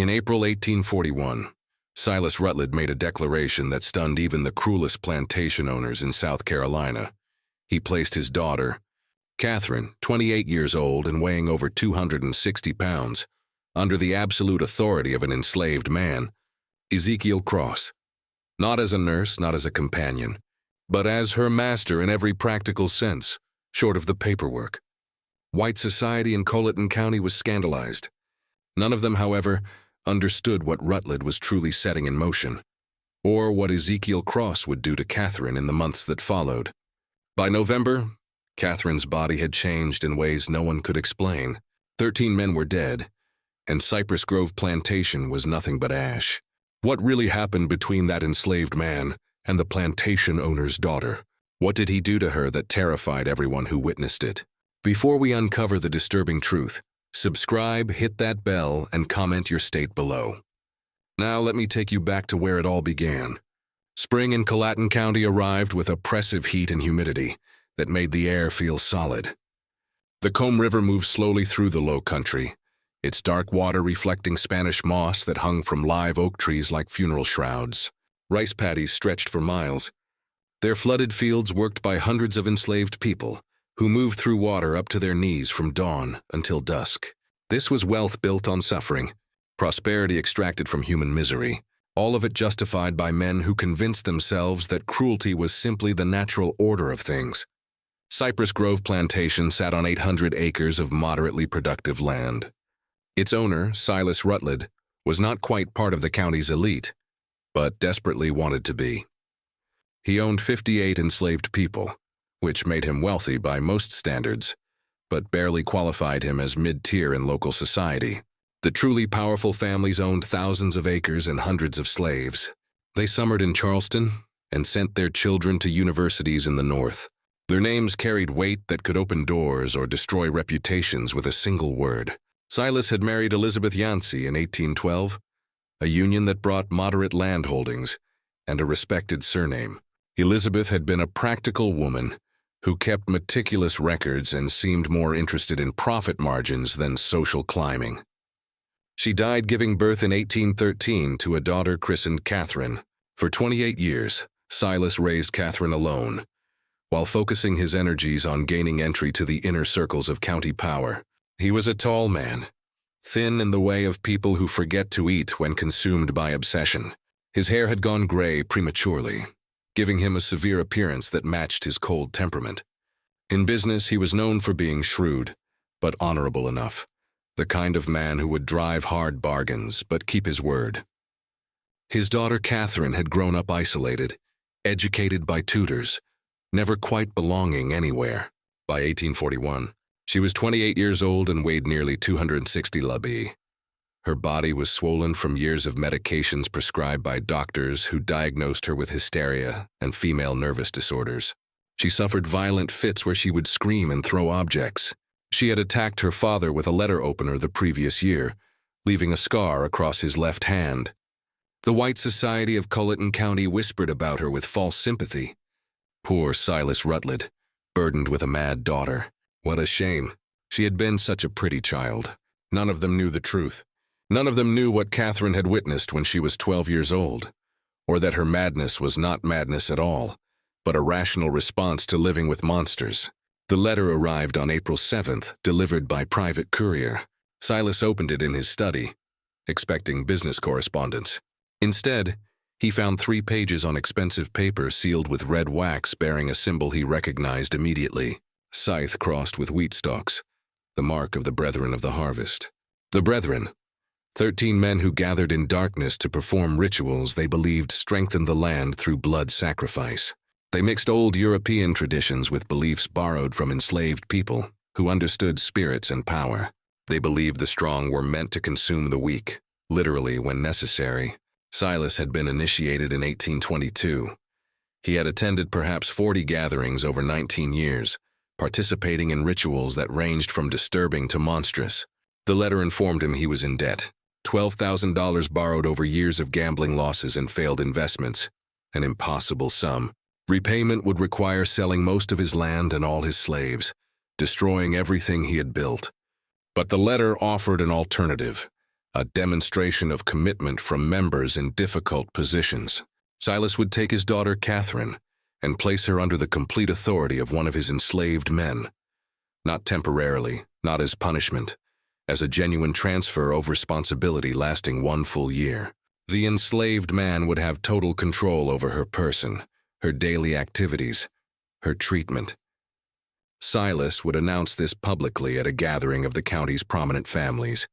In April 1841, Silas Rutledge made a declaration that stunned even the cruelest plantation owners in South Carolina. He placed his daughter, Catherine, 28 years old and weighing over 260 pounds, under the absolute authority of an enslaved man, Ezekiel Cross, not as a nurse, not as a companion, but as her master in every practical sense, short of the paperwork. White society in Colleton County was scandalized. None of them, however, understood what Rutledge was truly setting in motion, or what Ezekiel Cross would do to Catherine in the months that followed. By November, Catherine's body had changed in ways no one could explain. 13 men were dead, and Cypress Grove Plantation was nothing but ash. What really happened between that enslaved man and the plantation owner's daughter? What did he do to her that terrified everyone who witnessed it? Before we uncover the disturbing truth, subscribe, hit that bell, and comment your state below. Now let me take you back to where it all began. Spring in Colleton County arrived with oppressive heat and humidity that made the air feel solid. The Comb River moved slowly through the low country, its dark water reflecting Spanish moss that hung from live oak trees like funeral shrouds. Rice paddies stretched for miles, their flooded fields worked by hundreds of enslaved people who moved through water up to their knees from dawn until dusk. This was wealth built on suffering, prosperity extracted from human misery, all of it justified by men who convinced themselves that cruelty was simply the natural order of things. Cypress Grove Plantation sat on 800 acres of moderately productive land. Its owner, Silas Rutledge, was not quite part of the county's elite, but desperately wanted to be. He owned 58 enslaved people, which made him wealthy by most standards, but barely qualified him as mid-tier in local society. The truly powerful families owned thousands of acres and hundreds of slaves. They summered in Charleston and sent their children to universities in the North. Their names carried weight that could open doors or destroy reputations with a single word. Silas had married Elizabeth Yancey in 1812, a union that brought moderate land holdings and a respected surname. Elizabeth had been a practical woman who kept meticulous records and seemed more interested in profit margins than social climbing. She died giving birth in 1813 to a daughter christened Catherine. For 28 years, Silas raised Catherine alone, while focusing his energies on gaining entry to the inner circles of county power. He was a tall man, thin in the way of people who forget to eat when consumed by obsession. His hair had gone gray prematurely, giving him a severe appearance that matched his cold temperament. In business, he was known for being shrewd, but honorable enough, the kind of man who would drive hard bargains but keep his word. His daughter Catherine had grown up isolated, educated by tutors, never quite belonging anywhere. By 1841, she was 28 years old and weighed nearly 260 lb. Her body was swollen from years of medications prescribed by doctors who diagnosed her with hysteria and female nervous disorders. She suffered violent fits where she would scream and throw objects. She had attacked her father with a letter opener the previous year, leaving a scar across his left hand. The white society of Colleton County whispered about her with false sympathy. Poor Silas Rutledge, burdened with a mad daughter. What a shame. She had been such a pretty child. None of them knew the truth. None of them knew what Catherine had witnessed when she was 12 years old, or that her madness was not madness at all, but a rational response to living with monsters. The letter arrived on April 7th, delivered by private courier. Silas opened it in his study, expecting business correspondence. Instead, he found 3 pages on expensive paper sealed with red wax bearing a symbol he recognized immediately. Scythe crossed with wheat stalks, the mark of the Brethren of the Harvest. The Brethren, 13 men who gathered in darkness to perform rituals they believed strengthened the land through blood sacrifice. They mixed old European traditions with beliefs borrowed from enslaved people who understood spirits and power. They believed the strong were meant to consume the weak, literally when necessary. Silas had been initiated in 1822. He had attended perhaps 40 gatherings over 19 years, participating in rituals that ranged from disturbing to monstrous. The letter informed him he was in debt. $12,000 borrowed over years of gambling losses and failed investments, an impossible sum. Repayment would require selling most of his land and all his slaves, destroying everything he had built. But the letter offered an alternative, a demonstration of commitment from members in difficult positions. Silas would take his daughter Catherine and place her under the complete authority of one of his enslaved men. Not temporarily, not as punishment, as a genuine transfer of responsibility lasting 1 full year. The enslaved man would have total control over her person, her daily activities, her treatment. Silas would announce this publicly at a gathering of the county's prominent families,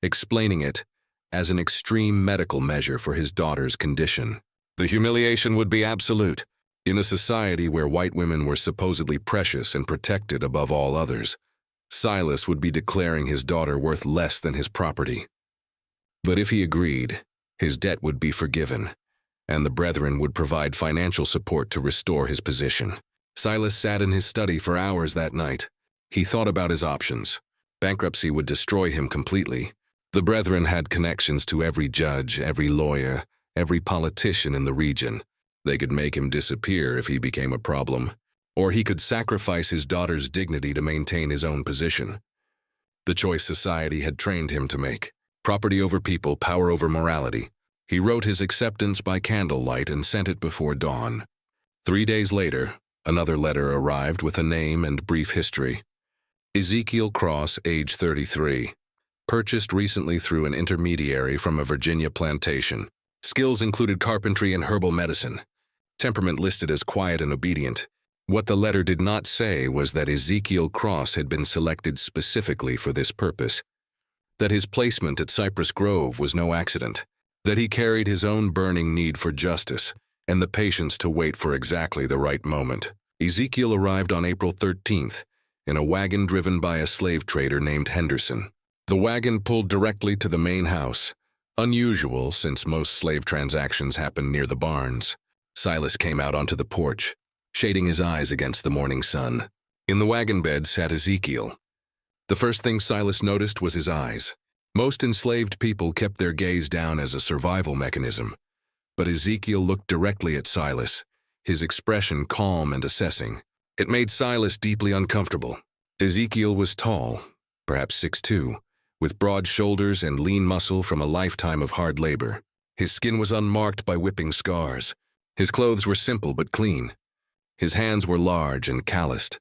explaining it as an extreme medical measure for his daughter's condition. The humiliation would be absolute. In a society where white women were supposedly precious and protected above all others, Silas would be declaring his daughter worth less than his property. But if he agreed, his debt would be forgiven, and the brethren would provide financial support to restore his position. Silas sat in his study for hours that night. He thought about his options. Bankruptcy would destroy him completely. The brethren had connections to every judge, every lawyer, every politician in the region. They could make him disappear if he became a problem, or he could sacrifice his daughter's dignity to maintain his own position. The choice society had trained him to make: property over people, power over morality. He wrote his acceptance by candlelight and sent it before dawn. 3 days later, another letter arrived with a name and brief history. Ezekiel Cross, age 33. Purchased recently through an intermediary from a Virginia plantation. Skills included carpentry and herbal medicine. Temperament listed as quiet and obedient. What the letter did not say was that Ezekiel Cross had been selected specifically for this purpose, that his placement at Cypress Grove was no accident, that he carried his own burning need for justice and the patience to wait for exactly the right moment. Ezekiel arrived on April 13th in a wagon driven by a slave trader named Henderson. The wagon pulled directly to the main house, unusual since most slave transactions happen near the barns. Silas came out onto the porch, shading his eyes against the morning sun. In the wagon bed sat Ezekiel. The first thing Silas noticed was his eyes. Most enslaved people kept their gaze down as a survival mechanism, but Ezekiel looked directly at Silas, his expression calm and assessing. It made Silas deeply uncomfortable. Ezekiel was tall, perhaps 6'2", with broad shoulders and lean muscle from a lifetime of hard labor. His skin was unmarked by whipping scars. His clothes were simple but clean. His hands were large and calloused,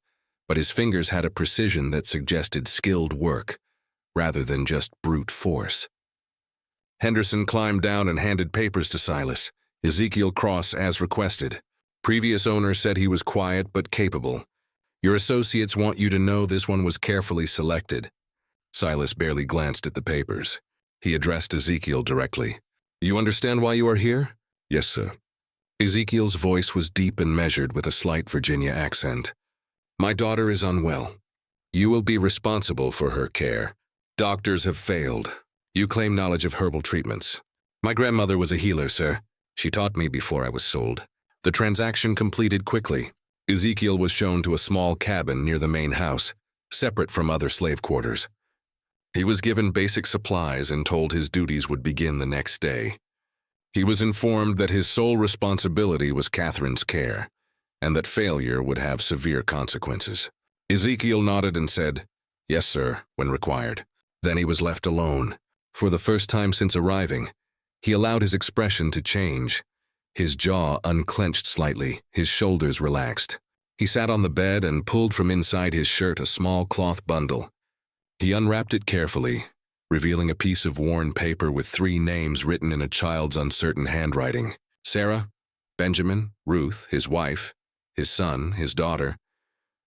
but his fingers had a precision that suggested skilled work, rather than just brute force. Henderson climbed down and handed papers to Silas. Ezekiel Cross, as requested. Previous owner said he was quiet but capable. Your associates want you to know this one was carefully selected. Silas barely glanced at the papers. He addressed Ezekiel directly. You understand why you are here? Yes, sir. Ezekiel's voice was deep and measured with a slight Virginia accent. My daughter is unwell. You will be responsible for her care. Doctors have failed. You claim knowledge of herbal treatments. My grandmother was a healer, sir. She taught me before I was sold. The transaction completed quickly. Ezekiel was shown to a small cabin near the main house, separate from other slave quarters. He was given basic supplies and told his duties would begin the next day. He was informed that his sole responsibility was Catherine's care, and that failure would have severe consequences. Ezekiel nodded and said, "Yes, sir," when required. Then he was left alone. For the first time since arriving, he allowed his expression to change. His jaw unclenched slightly, his shoulders relaxed. He sat on the bed and pulled from inside his shirt a small cloth bundle. He unwrapped it carefully, revealing a piece of worn paper with 3 names written in a child's uncertain handwriting. Sarah, Benjamin, Ruth, his wife, his son, his daughter,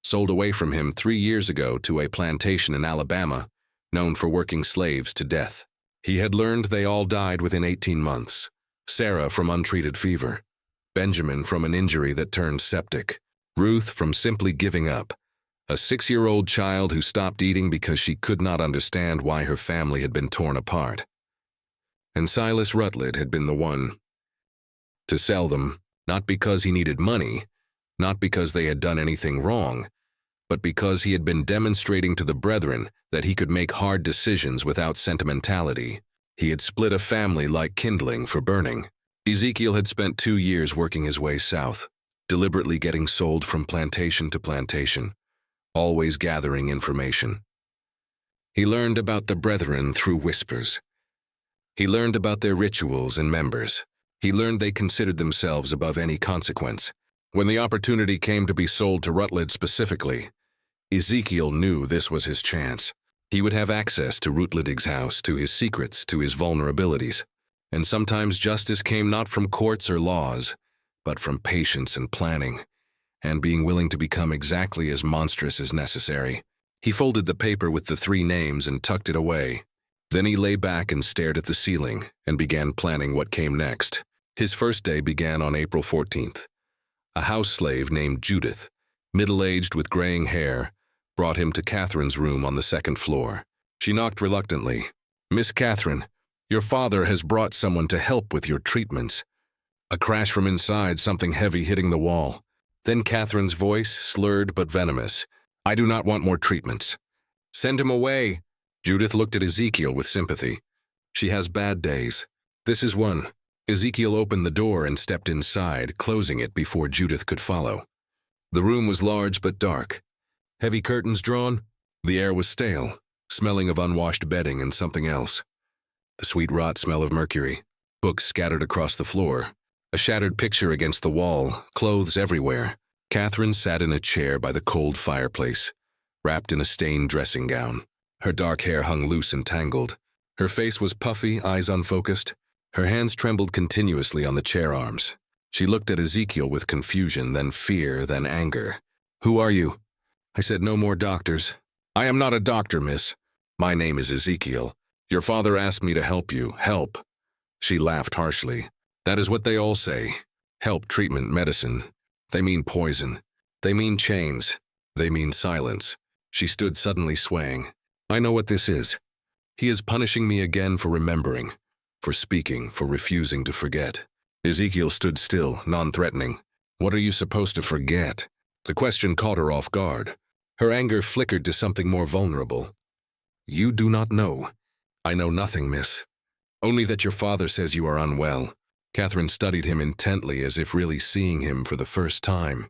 sold away from him 3 years ago to a plantation in Alabama, known for working slaves to death. He had learned they all died within 18 months. Sarah from untreated fever, Benjamin from an injury that turned septic, Ruth from simply giving up, a 6-year-old child who stopped eating because she could not understand why her family had been torn apart. And Silas Rutledge had been the one to sell them, not because he needed money, not because they had done anything wrong, but because he had been demonstrating to the brethren that he could make hard decisions without sentimentality. He had split a family like kindling for burning. Ezekiel had spent 2 years working his way south, deliberately getting sold from plantation to plantation, always gathering information. He learned about the brethren through whispers. He learned about their rituals and members. He learned they considered themselves above any consequence. When the opportunity came to be sold to Rutledge specifically, Ezekiel knew this was his chance. He would have access to Rutledge's house, to his secrets, to his vulnerabilities. And sometimes justice came not from courts or laws, but from patience and planning, and being willing to become exactly as monstrous as necessary. He folded the paper with the 3 names and tucked it away. Then he lay back and stared at the ceiling and began planning what came next. His first day began on April 14th. A house slave named Judith, middle-aged with graying hair, brought him to Catherine's room on the 2nd floor. She knocked reluctantly. "Miss Catherine, your father has brought someone to help with your treatments." A crash from inside, something heavy hitting the wall. Then Catherine's voice, slurred but venomous. "I do not want more treatments." "Send him away." Judith looked at Ezekiel with sympathy. "She has bad days. This is one." Ezekiel opened the door and stepped inside, closing it before Judith could follow. The room was large but dark. Heavy curtains drawn. The air was stale, smelling of unwashed bedding and something else. The sweet rot smell of mercury. Books scattered across the floor. A shattered picture against the wall, clothes everywhere. Catherine sat in a chair by the cold fireplace, wrapped in a stained dressing gown. Her dark hair hung loose and tangled. Her face was puffy, eyes unfocused. Her hands trembled continuously on the chair arms. She looked at Ezekiel with confusion, then fear, then anger. "Who are you?" "I said no more doctors." "I am not a doctor, miss. My name is Ezekiel. Your father asked me to help you. Help." She laughed harshly. "That is what they all say. Help, treatment, medicine. They mean poison. They mean chains. They mean silence." She stood suddenly swaying. "I know what this is. He is punishing me again for remembering, for speaking, for refusing to forget." Ezekiel stood still, non-threatening. "What are you supposed to forget?" The question caught her off guard. Her anger flickered to something more vulnerable. "You do not know." "I know nothing, miss. Only that your father says you are unwell." Catherine studied him intently as if really seeing him for the first time.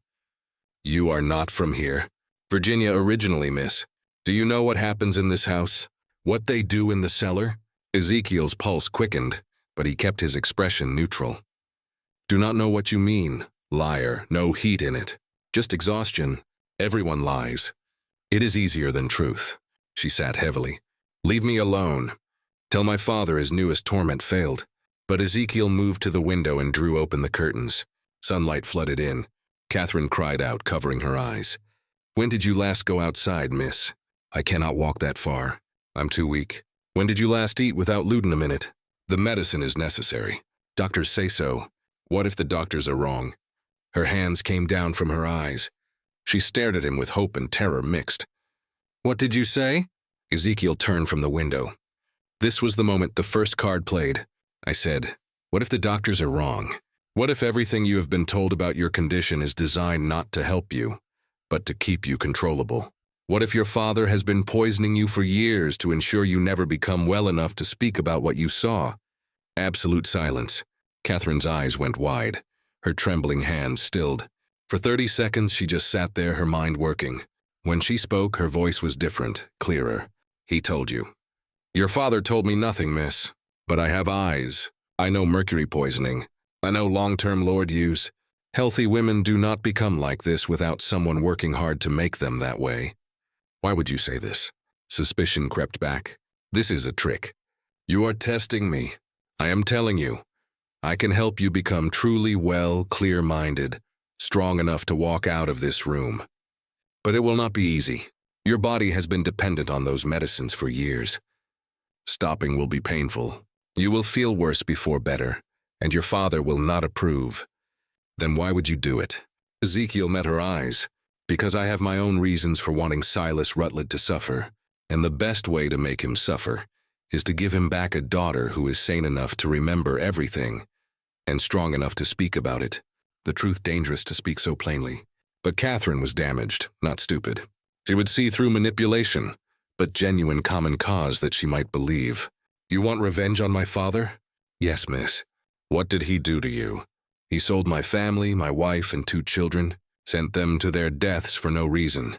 "You are not from here." "Virginia originally, miss. Do you know what happens in this house? What they do in the cellar?" Ezekiel's pulse quickened, but he kept his expression neutral. "Do not know what you mean. Liar, no heat in it. Just exhaustion. Everyone lies. It is easier than truth." She sat heavily. "Leave me alone. Tell my father his newest torment failed." But Ezekiel moved to the window and drew open the curtains. Sunlight flooded in. Catherine cried out, covering her eyes. "When did you last go outside, miss?" "I cannot walk that far. I'm too weak." "When did you last eat without laudanum in it?" "The medicine is necessary. Doctors say so." "What if the doctors are wrong?" Her hands came down from her eyes. She stared at him with hope and terror mixed. "What did you say?" Ezekiel turned from the window. This was the moment the first card played. I said, "What if the doctors are wrong? What if everything you have been told about your condition is designed not to help you, but to keep you controllable? What if your father has been poisoning you for years to ensure you never become well enough to speak about what you saw?" Absolute silence. Catherine's eyes went wide. Her trembling hands stilled. For 30 seconds, she just sat there, her mind working. When she spoke, her voice was different, clearer. "He told you." "Your father told me nothing, miss. But I have eyes. I know mercury poisoning. I know long-term Lord use. Healthy women do not become like this without someone working hard to make them that way." "Why would you say this?" Suspicion crept back. "This is a trick. You are testing me. I am telling you. I can help you become truly well, clear-minded, strong enough to walk out of this room. But it will not be easy. Your body has been dependent on those medicines for years. Stopping will be painful. You will feel worse before better, and your father will not approve. Then why would you do it?" Ezekiel met her eyes. "Because I have my own reasons for wanting Silas Rutledge to suffer, and the best way to make him suffer is to give him back a daughter who is sane enough to remember everything, and strong enough to speak about it. The truth dangerous to speak so plainly." But Catherine was damaged, not stupid. She would see through manipulation, but genuine common cause that she might believe. "You want revenge on my father?" "Yes, miss." "What did he do to you?" "He sold my family, my wife, and 2 children, sent them to their deaths for no reason,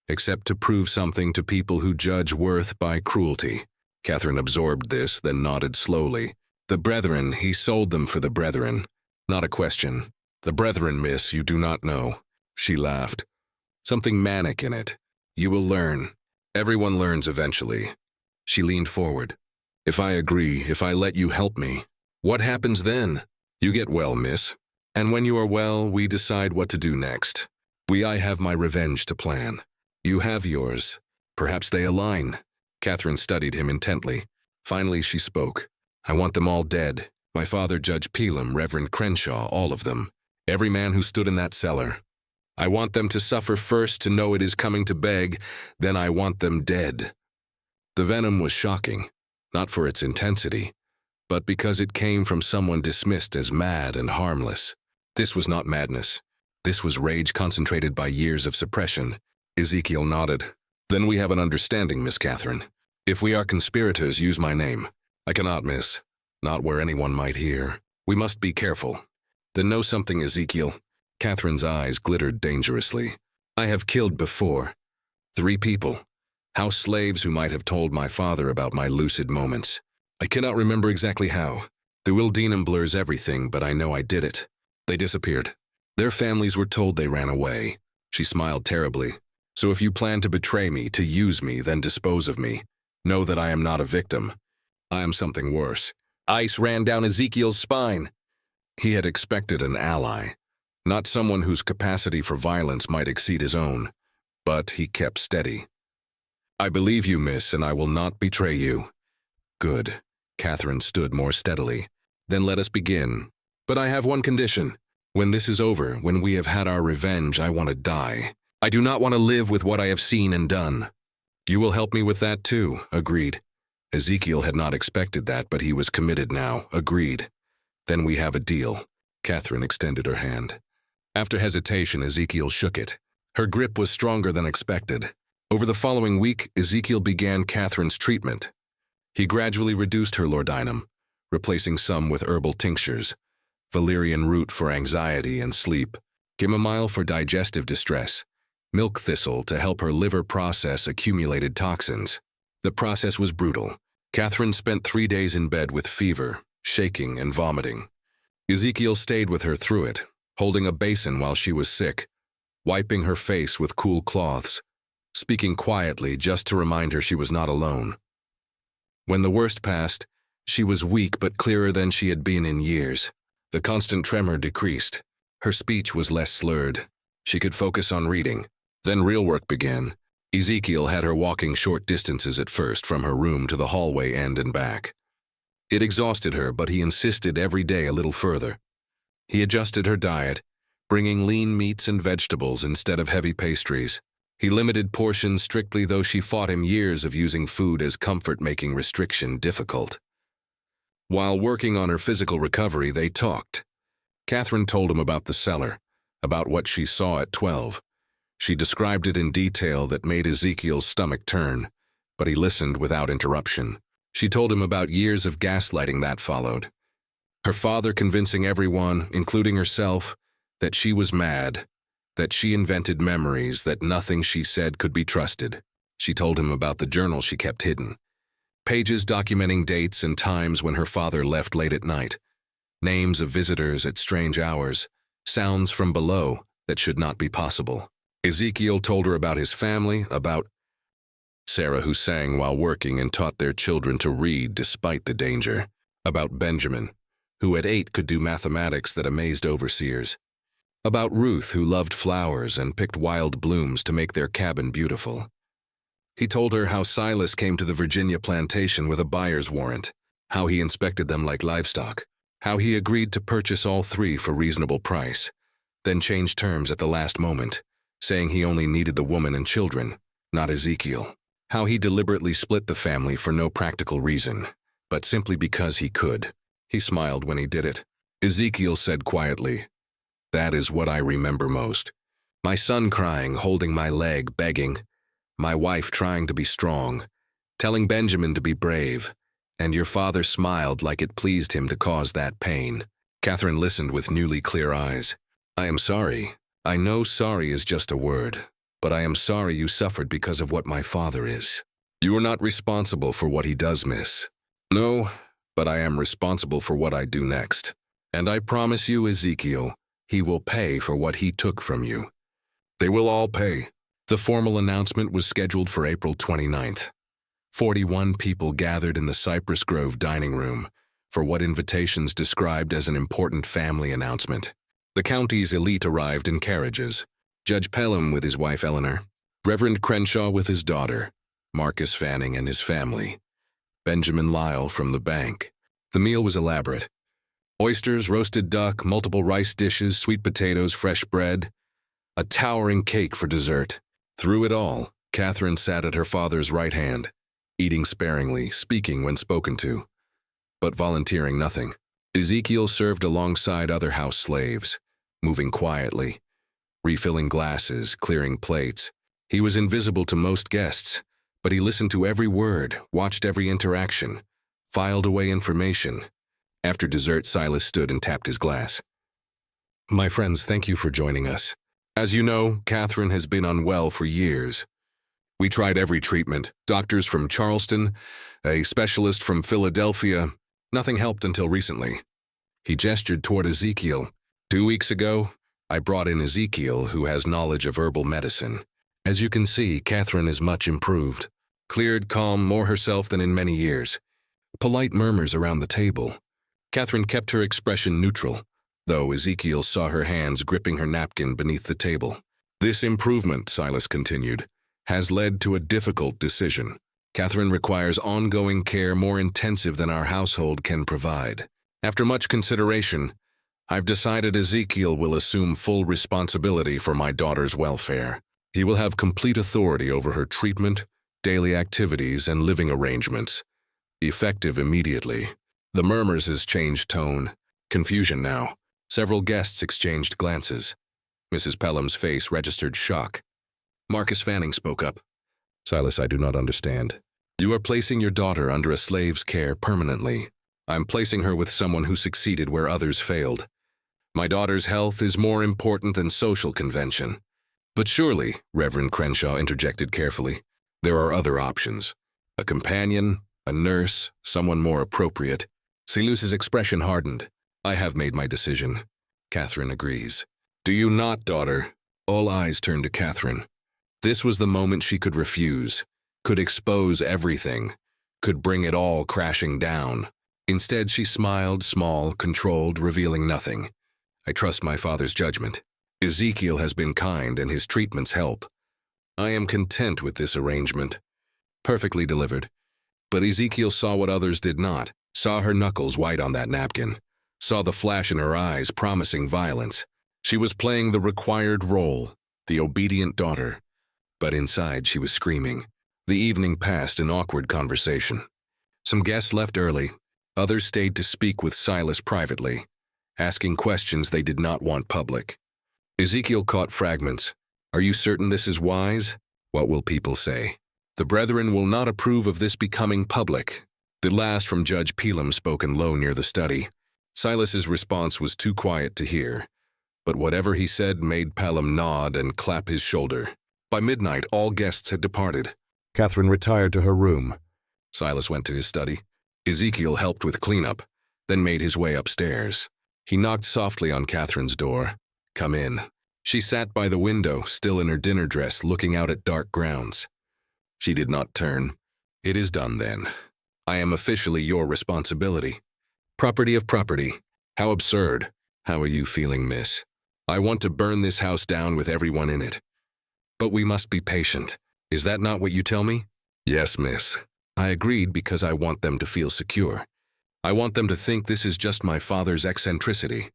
except to prove something to people who judge worth by cruelty." Catherine absorbed this, then nodded slowly. The brethren, he sold them for the brethren. Not a question. The brethren, miss, you do not know. She laughed. Something manic in it. You will learn. Everyone learns eventually. She leaned forward. If I agree, if I let you help me, what happens then? You get well, miss. And when you are well, we decide what to do next. I have my revenge to plan. You have yours. Perhaps they align. Catherine studied him intently. Finally, she spoke. I want them all dead. My father, Judge Pelam, Reverend Crenshaw, all of them. Every man who stood in that cellar. I want them to suffer first to know it is coming to beg, then I want them dead. The venom was shocking, not for its intensity, but because it came from someone dismissed as mad and harmless. This was not madness. This was rage concentrated by years of suppression. Ezekiel nodded. Then we have an understanding, Miss Catherine. If we are conspirators, use my name. I cannot, miss. Not where anyone might hear. We must be careful. Then know something, Ezekiel. Catherine's eyes glittered dangerously. I have killed before. 3 people. House slaves who might have told my father about my lucid moments. I cannot remember exactly how. The Wildenum blurs everything, but I know I did it. They disappeared. Their families were told they ran away. She smiled terribly. So if you plan to betray me, to use me, then dispose of me, know that I am not a victim. I am something worse. Ice ran down Ezekiel's spine. He had expected an ally, not someone whose capacity for violence might exceed his own, but he kept steady. I believe you, miss, and I will not betray you. Good. Catherine stood more steadily. Then let us begin. But I have one condition. When this is over, when we have had our revenge, I want to die. I do not want to live with what I have seen and done. You will help me with that too, agreed. Ezekiel had not expected that, but he was committed now, agreed. Then we have a deal. Catherine extended her hand. After hesitation, Ezekiel shook it. Her grip was stronger than expected. Over the following week, Ezekiel began Catherine's treatment. He gradually reduced her laudanum, replacing some with herbal tinctures, valerian root for anxiety and sleep, chamomile for digestive distress, milk thistle to help her liver process accumulated toxins. The process was brutal. Catherine spent 3 days in bed with fever, shaking, and vomiting. Ezekiel stayed with her through it, holding a basin while she was sick, wiping her face with cool cloths, speaking quietly just to remind her she was not alone. When the worst passed, she was weak but clearer than she had been in years. The constant tremor decreased. Her speech was less slurred. She could focus on reading. Then real work began. Ezekiel had her walking short distances at first from her room to the hallway end and back. It exhausted her, but he insisted every day a little further. He adjusted her diet, bringing lean meats and vegetables instead of heavy pastries. He limited portions strictly, though she fought him years of using food as comfort, making restriction difficult. While working on her physical recovery, they talked. Catherine told him about the cellar, about what she saw at 12. She described it in detail that made Ezekiel's stomach turn, but he listened without interruption. She told him about years of gaslighting that followed. Her father convincing everyone, including herself, that she was mad, that she invented memories, that nothing she said could be trusted. She told him about the journal she kept hidden. Pages documenting dates and times when her father left late at night, names of visitors at strange hours, sounds from below that should not be possible. Ezekiel told her about his family, about Sarah, who sang while working and taught their children to read despite the danger, about Benjamin, who at 8 could do mathematics that amazed overseers, about Ruth, who loved flowers and picked wild blooms to make their cabin beautiful. He told her how Silas came to the Virginia plantation with a buyer's warrant, how he inspected them like livestock, how he agreed to purchase all 3 for reasonable price, then changed terms at the last moment, saying he only needed the woman and children, not Ezekiel, how he deliberately split the family for no practical reason, but simply because he could. He smiled when he did it. Ezekiel said quietly, "That is what I remember most. My son crying, holding my leg, begging. My wife trying to be strong, telling Benjamin to be brave, and your father smiled like it pleased him to cause that pain." Catherine listened with newly clear eyes. "I am sorry. I know sorry is just a word, but I am sorry you suffered because of what my father is." You are not responsible for what he does, miss. No, but I am responsible for what I do next. And I promise you, Ezekiel, he will pay for what he took from you. They will all pay. The formal announcement was scheduled for April 29th. 41 people gathered in the Cypress Grove dining room for what invitations described as an important family announcement. The county's elite arrived in carriages. Judge Pelham with his wife Eleanor, Reverend Crenshaw with his daughter, Marcus Fanning and his family, Benjamin Lyle from the bank. The meal was elaborate. Oysters, roasted duck, multiple rice dishes, sweet potatoes, fresh bread, a towering cake for dessert. Through it all, Catherine sat at her father's right hand, eating sparingly, speaking when spoken to, but volunteering nothing. Ezekiel served alongside other house slaves, moving quietly, refilling glasses, clearing plates. He was invisible to most guests, but he listened to every word, watched every interaction, filed away information. After dessert, Silas stood and tapped his glass. My friends, thank you for joining us. As you know, Catherine has been unwell for years. We tried every treatment, doctors from Charleston, a specialist from Philadelphia. Nothing helped until recently. He gestured toward Ezekiel. 2 weeks ago, I brought in Ezekiel, who has knowledge of herbal medicine. As you can see, Catherine is much improved. Cleared, calm, more herself than in many years. Polite murmurs around the table. Catherine kept her expression neutral, though Ezekiel saw her hands gripping her napkin beneath the table. This improvement, Silas continued, has led to a difficult decision. Catherine requires ongoing care more intensive than our household can provide. After much consideration, I've decided Ezekiel will assume full responsibility for my daughter's welfare. He will have complete authority over her treatment, daily activities, and living arrangements, effective immediately. The murmurs changed tone. Confusion now. Several guests exchanged glances. Mrs. Pelham's face registered shock. Marcus Fanning spoke up. Silas, I do not understand. You are placing your daughter under a slave's care permanently. I'm placing her with someone who succeeded where others failed. My daughter's health is more important than social convention. But surely, Reverend Crenshaw interjected carefully, there are other options. A companion, a nurse, someone more appropriate. Silas's expression hardened. I have made my decision. Catherine agrees. Do you not, daughter? All eyes turned to Catherine. This was the moment she could refuse, could expose everything, could bring it all crashing down. Instead, she smiled, small, controlled, revealing nothing. I trust my father's judgment. Ezekiel has been kind and his treatments help. I am content with this arrangement. Perfectly delivered. But Ezekiel saw what others did not, saw her knuckles white on that napkin, saw the flash in her eyes promising violence. She was playing the required role, the obedient daughter. But inside she was screaming. The evening passed in awkward conversation. Some guests left early. Others stayed to speak with Silas privately, asking questions they did not want public. Ezekiel caught fragments. Are you certain this is wise? What will people say? The brethren will not approve of this becoming public. The last from Judge Pelham spoken low near the study. Silas's response was too quiet to hear, but whatever he said made Pelham nod and clap his shoulder. By midnight, all guests had departed. Catherine retired to her room. Silas went to his study. Ezekiel helped with cleanup, then made his way upstairs. He knocked softly on Catherine's door. Come in. She sat by the window, still in her dinner dress, looking out at dark grounds. She did not turn. It is done then. I am officially your responsibility. Property of property. How absurd. How are you feeling, miss? I want to burn this house down with everyone in it. But we must be patient. Is that not what you tell me? Yes, miss. I agreed because I want them to feel secure. I want them to think this is just my father's eccentricity.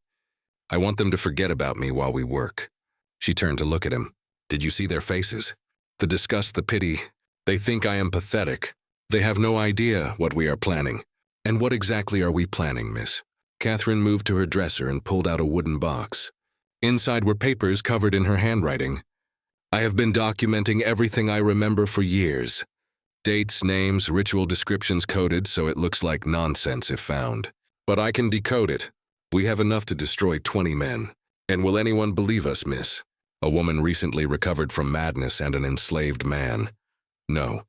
I want them to forget about me while we work. She turned to look at him. Did you see their faces? The disgust, the pity. They think I am pathetic. They have no idea what we are planning. And what exactly are we planning, miss? Catherine moved to her dresser and pulled out a wooden box. Inside were papers covered in her handwriting. I have been documenting everything I remember for years. Dates, names, ritual descriptions coded so it looks like nonsense if found. But I can decode it. We have enough to destroy 20 men. And will anyone believe us, miss? A woman recently recovered from madness and an enslaved man. No.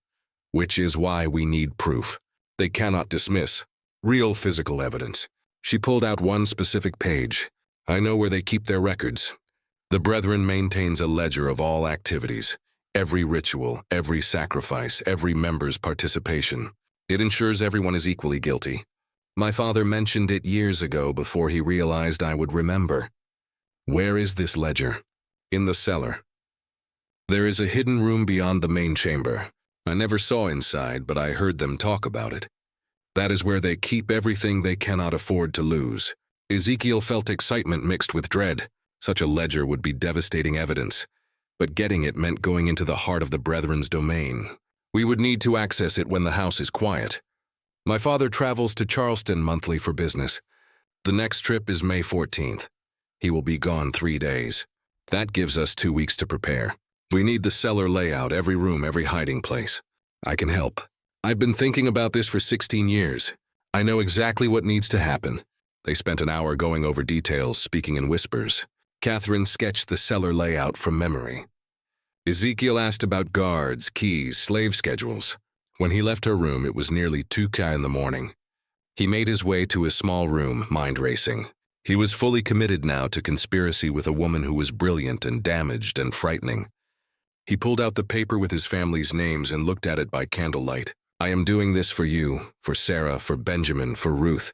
which is why we need proof. They cannot dismiss real physical evidence. She pulled out one specific page. I know where they keep their records. The Brethren maintains a ledger of all activities, every ritual, every sacrifice, every member's participation. It ensures everyone is equally guilty. My father mentioned it years ago before he realized I would remember. Where is this ledger? In the cellar. There is a hidden room beyond the main chamber. I never saw inside, but I heard them talk about it. That is where they keep everything they cannot afford to lose. Ezekiel felt excitement mixed with dread. Such a ledger would be devastating evidence, but getting it meant going into the heart of the Brethren's domain. We would need to access it when the house is quiet. My father travels to Charleston monthly for business. The next trip is May 14th. He will be gone 3 days. That gives us 2 weeks to prepare. We need the cellar layout, every room, every hiding place. I can help. I've been thinking about this for 16 years. I know exactly what needs to happen. They spent an hour going over details, speaking in whispers. Catherine sketched the cellar layout from memory. Ezekiel asked about guards, keys, slave schedules. When he left her room, it was nearly 2 in the morning. He made his way to his small room, mind racing. He was fully committed now to conspiracy with a woman who was brilliant and damaged and frightening. He pulled out the paper with his family's names and looked at it by candlelight. I am doing this for you, for Sarah, for Benjamin, for Ruth,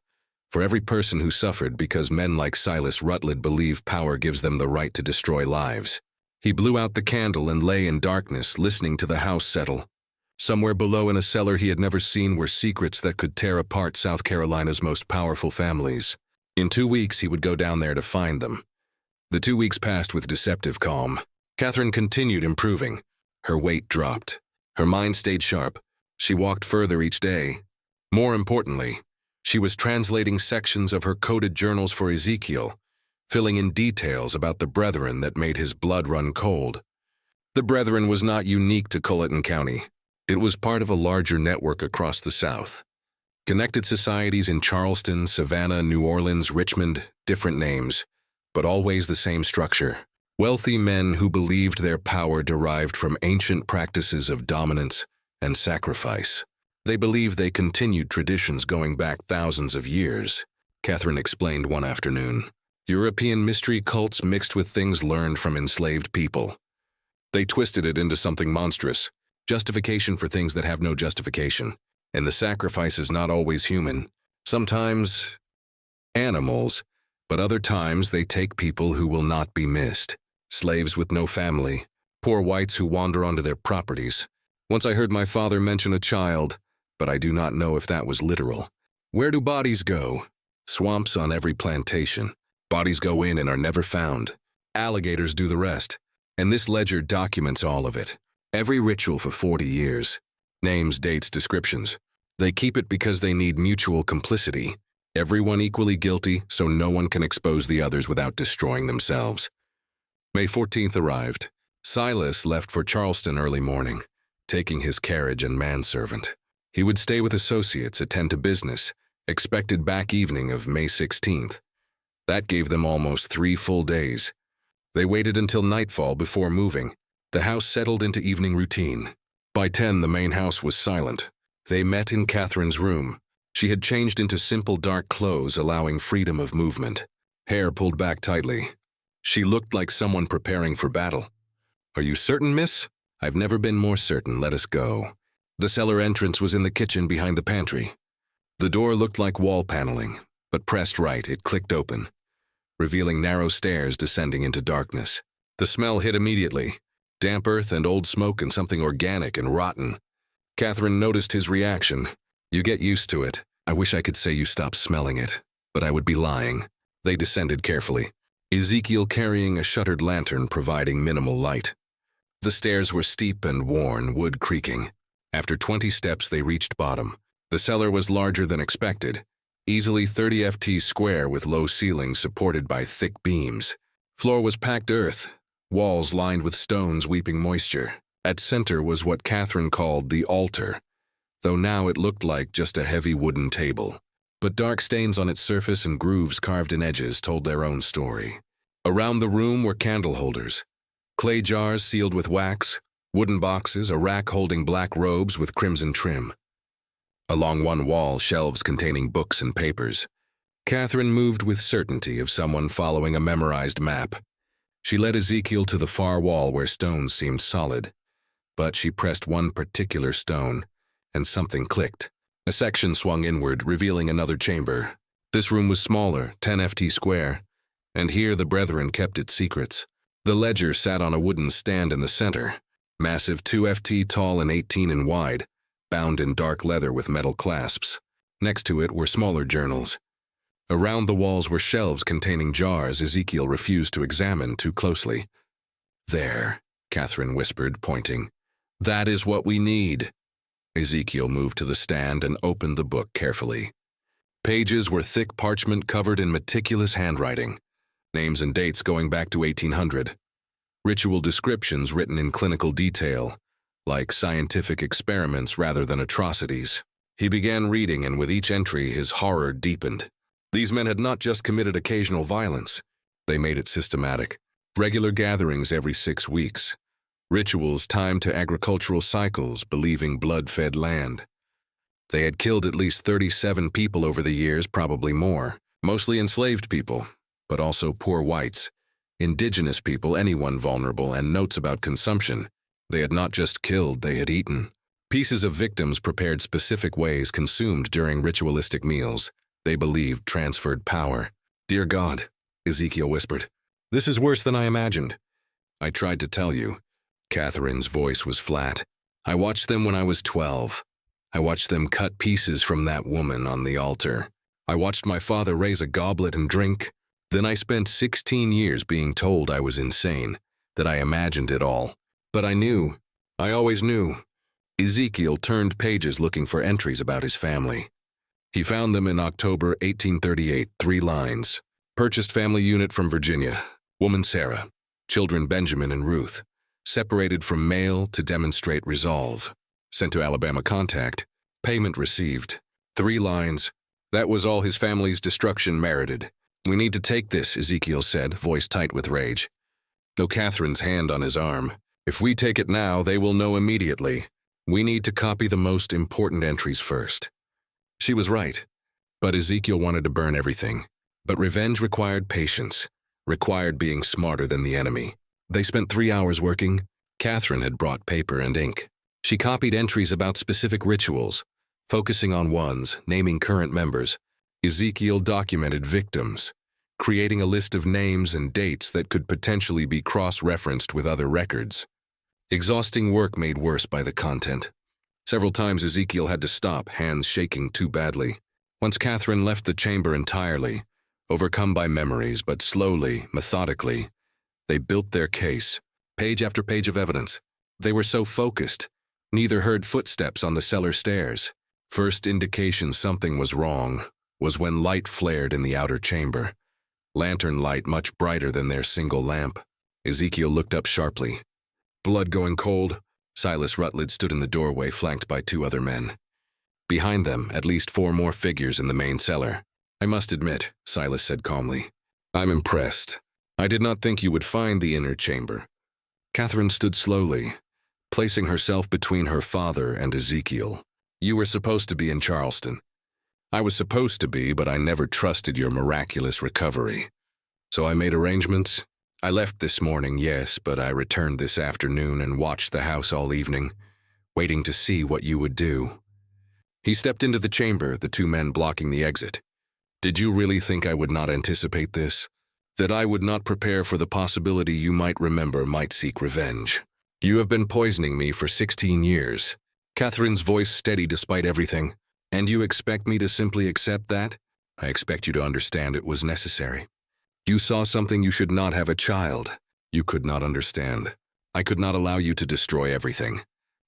for every person who suffered because men like Silas Rutledge believe power gives them the right to destroy lives. He blew out the candle and lay in darkness, listening to the house settle. Somewhere below in a cellar he had never seen were secrets that could tear apart South Carolina's most powerful families. In 2 weeks he would go down there to find them. The 2 weeks passed with deceptive calm. Catherine continued improving. Her weight dropped. Her mind stayed sharp. She walked further each day. More importantly, she was translating sections of her coded journals for Ezekiel, filling in details about the Brethren that made his blood run cold. The Brethren was not unique to Colleton County. It was part of a larger network across the South. Connected societies in Charleston, Savannah, New Orleans, Richmond, different names, but always the same structure. Wealthy men who believed their power derived from ancient practices of dominance and sacrifice. They believed they continued traditions going back thousands of years, Catherine explained one afternoon. European mystery cults mixed with things learned from enslaved people. They twisted it into something monstrous, justification for things that have no justification. And the sacrifice is not always human. Sometimes animals, but other times they take people who will not be missed. Slaves with no family, poor whites who wander onto their properties. Once I heard my father mention a child, but I do not know if that was literal. Where do bodies go? Swamps on every plantation. Bodies go in and are never found. Alligators do the rest. And this ledger documents all of it. Every ritual for 40 years. Names, dates, descriptions. They keep it because they need mutual complicity. Everyone equally guilty, so no one can expose the others without destroying themselves. May 14th arrived. Silas left for Charleston early morning, taking his carriage and manservant. He would stay with associates, attend to business, expected back evening of May 16th. That gave them almost 3 full days. They waited until nightfall before moving. The house settled into evening routine. By 10, the main house was silent. They met in Catherine's room. She had changed into simple dark clothes, allowing freedom of movement. Hair pulled back tightly. She looked like someone preparing for battle. Are you certain, miss? I've never been more certain. Let us go. The cellar entrance was in the kitchen behind the pantry. The door looked like wall paneling, but pressed right, it clicked open, revealing narrow stairs descending into darkness. The smell hit immediately. Damp earth and old smoke and something organic and rotten. Catherine noticed his reaction. You get used to it. I wish I could say you stopped smelling it, but I would be lying. They descended carefully. Ezekiel carrying a shuttered lantern providing minimal light. The stairs were steep and worn, wood creaking. After 20 steps, they reached bottom. The cellar was larger than expected, easily 30 ft square with low ceilings supported by thick beams. Floor was packed earth, walls lined with stones weeping moisture. At center was what Catherine called the altar, though now it looked like just a heavy wooden table. But dark stains on its surface and grooves carved in edges told their own story. Around the room were candle holders, clay jars sealed with wax, Wooden boxes, a rack holding black robes with crimson trim. Along one wall, shelves containing books and papers. Catherine moved with certainty of someone following a memorized map. She led Ezekiel to the far wall where stones seemed solid. But she pressed one particular stone, and something clicked. A section swung inward, revealing another chamber. This room was smaller, 10 ft square, and here the brethren kept its secrets. The ledger sat on a wooden stand in the center, massive 2 ft tall and 18 in wide, bound in dark leather with metal clasps. Next to it were smaller journals. Around the walls were shelves containing jars Ezekiel refused to examine too closely. "There," Catherine whispered, pointing. "That is what we need." Ezekiel moved to the stand and opened the book carefully. Pages were thick parchment covered in meticulous handwriting, names and dates going back to 1800. Ritual descriptions written in clinical detail, like scientific experiments rather than atrocities. He began reading, and with each entry his horror deepened. These men had not just committed occasional violence, they made it systematic. Regular gatherings every 6 weeks. Rituals timed to agricultural cycles, believing blood fed land. They had killed at least 37 people over the years, probably more. Mostly enslaved people, but also poor whites, indigenous people, anyone vulnerable, and notes about consumption. They had not just killed, they had eaten. Pieces of victims prepared specific ways consumed during ritualistic meals. They believed transferred power. "Dear God," Ezekiel whispered, "this is worse than I imagined. I tried to tell you." Catherine's voice was flat. "I watched them when I was 12. I watched them cut pieces from that woman on the altar. I watched my father raise a goblet and drink. Then I spent 16 years being told I was insane, that I imagined it all. But I knew. I always knew." Ezekiel turned pages looking for entries about his family. He found them in October 1838, 3 lines. Purchased family unit from Virginia. Woman Sarah. Children Benjamin and Ruth. Separated from male to demonstrate resolve. Sent to Alabama contact. Payment received. 3 lines. That was all his family's destruction merited. "We need to take this," Ezekiel said, voice tight with rage. No, Catherine's hand on his arm. "If we take it now, they will know immediately. We need to copy the most important entries first." She was right, but Ezekiel wanted to burn everything. But revenge required patience, required being smarter than the enemy. They spent 3 hours working. Catherine had brought paper and ink. She copied entries about specific rituals, focusing on ones, naming current members. Ezekiel documented victims, creating a list of names and dates that could potentially be cross-referenced with other records. Exhausting work made worse by the content. Several times Ezekiel had to stop, hands shaking too badly. Once Catherine left the chamber entirely, overcome by memories, but slowly, methodically, they built their case, page after page of evidence. They were so focused, neither heard footsteps on the cellar stairs. First indication something was wrong was when light flared in the outer chamber. Lantern light much brighter than their single lamp. Ezekiel looked up sharply. Blood going cold. Silas Rutledge stood in the doorway, flanked by 2 other men. Behind them, at least 4 more figures in the main cellar. "I must admit," Silas said calmly, "I'm impressed. I did not think you would find the inner chamber." Catherine stood slowly, placing herself between her father and Ezekiel. "You were supposed to be in Charleston." "I was supposed to be, but I never trusted your miraculous recovery. So I made arrangements. I left this morning, yes, but I returned this afternoon and watched the house all evening, waiting to see what you would do." He stepped into the chamber, the 2 men blocking the exit. "Did you really think I would not anticipate this? That I would not prepare for the possibility you might remember might seek revenge? You have been poisoning me for 16 years. Catherine's voice steady despite everything. "And you expect me to simply accept that? I expect you to understand it was necessary. You saw something you should not have a child. You could not understand. I could not allow you to destroy everything.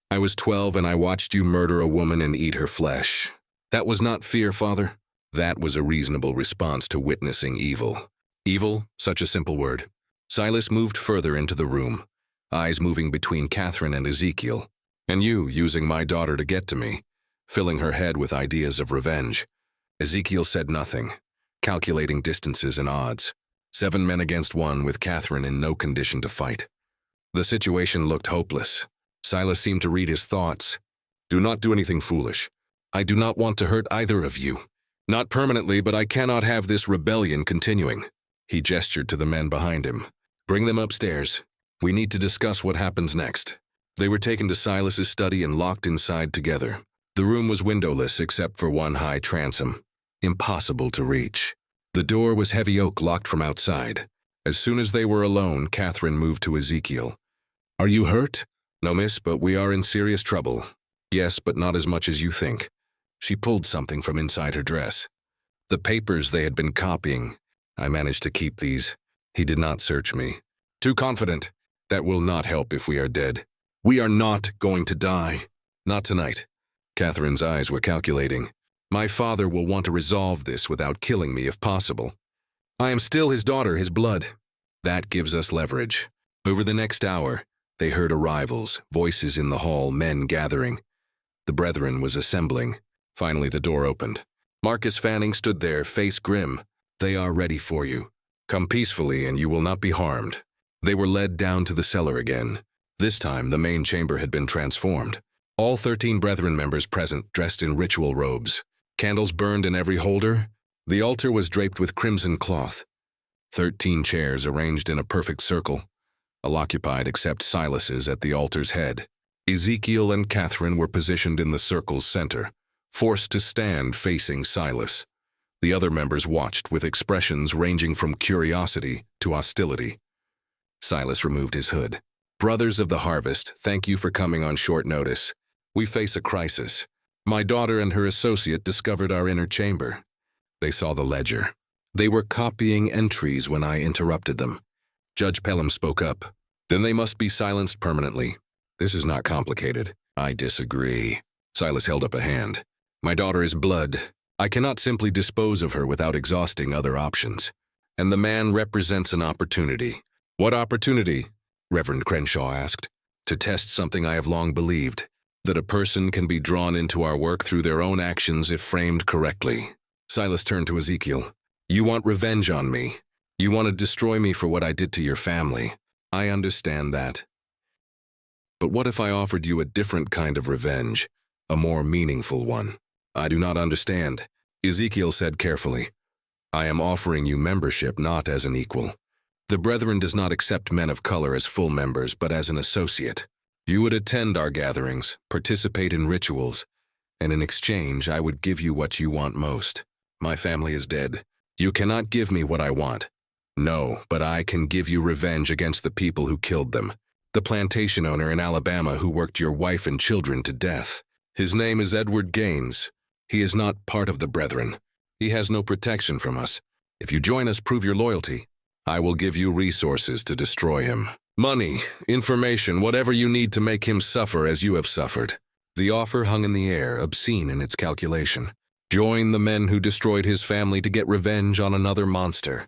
I was 12 and I watched you murder a woman and eat her flesh. That was not fear, Father. That was a reasonable response to witnessing evil." Evil, such a simple word. Silas moved further into the room, eyes moving between Catherine and Ezekiel. "And you, using my daughter to get to me, filling her head with ideas of revenge." Ezekiel said nothing, calculating distances and odds. 7 men against 1 with Catherine in no condition to fight. The situation looked hopeless. Silas seemed to read his thoughts. Do not do anything foolish. I do not want to hurt either of you. Not permanently, but I cannot have this rebellion continuing. He gestured to the men behind him. Bring them upstairs. We need to discuss what happens next. They were taken to Silas's study and locked inside together. The room was windowless except for one high transom. Impossible to reach. The door was heavy oak locked from outside. As soon as they were alone, Catherine moved to Ezekiel. Are you hurt? No, miss, but we are in serious trouble. Yes, but not as much as you think. She pulled something from inside her dress. The papers they had been copying. I managed to keep these. He did not search me. Too confident. That will not help if we are dead. We are not going to die. Not tonight. Catherine's eyes were calculating. My father will want to resolve this without killing me if possible. I am still his daughter, his blood. That gives us leverage. Over the next hour, they heard arrivals, voices in the hall, men gathering. The brethren was assembling. Finally, the door opened. Marcus Fanning stood there, face grim. They are ready for you. Come peacefully and you will not be harmed. They were led down to the cellar again. This time, the main chamber had been transformed. All 13 brethren members present, dressed in ritual robes. Candles burned in every holder. The altar was draped with crimson cloth. 13 chairs arranged in a perfect circle, all occupied except Silas's at the altar's head. Ezekiel and Catherine were positioned in the circle's center, forced to stand facing Silas. The other members watched with expressions ranging from curiosity to hostility. Silas removed his hood. Brothers of the harvest, thank you for coming on short notice. We face a crisis. My daughter and her associate discovered our inner chamber. They saw the ledger. They were copying entries when I interrupted them. Judge Pelham spoke up. Then they must be silenced permanently. This is not complicated. I disagree. Silas held up a hand. My daughter is blood. I cannot simply dispose of her without exhausting other options. And the man represents an opportunity. What opportunity? Reverend Crenshaw asked. To test something I have long believed, that a person can be drawn into our work through their own actions if framed correctly. Silas turned to Ezekiel. You want revenge on me. You want to destroy me for what I did to your family. I understand that. But what if I offered you a different kind of revenge, a more meaningful one? I do not understand, Ezekiel said carefully. I am offering you membership not as an equal. The Brethren does not accept men of color as full members, but as an associate. You would attend our gatherings, participate in rituals, and in exchange I would give you what you want most. My family is dead. You cannot give me what I want. No, but I can give you revenge against the people who killed them. The plantation owner in Alabama who worked your wife and children to death. His name is Edward Gaines. He is not part of the Brethren. He has no protection from us. If you join us, prove your loyalty. I will give you resources to destroy him. Money, information, whatever you need to make him suffer as you have suffered. The offer hung in the air, obscene in its calculation. Join the men who destroyed his family to get revenge on another monster.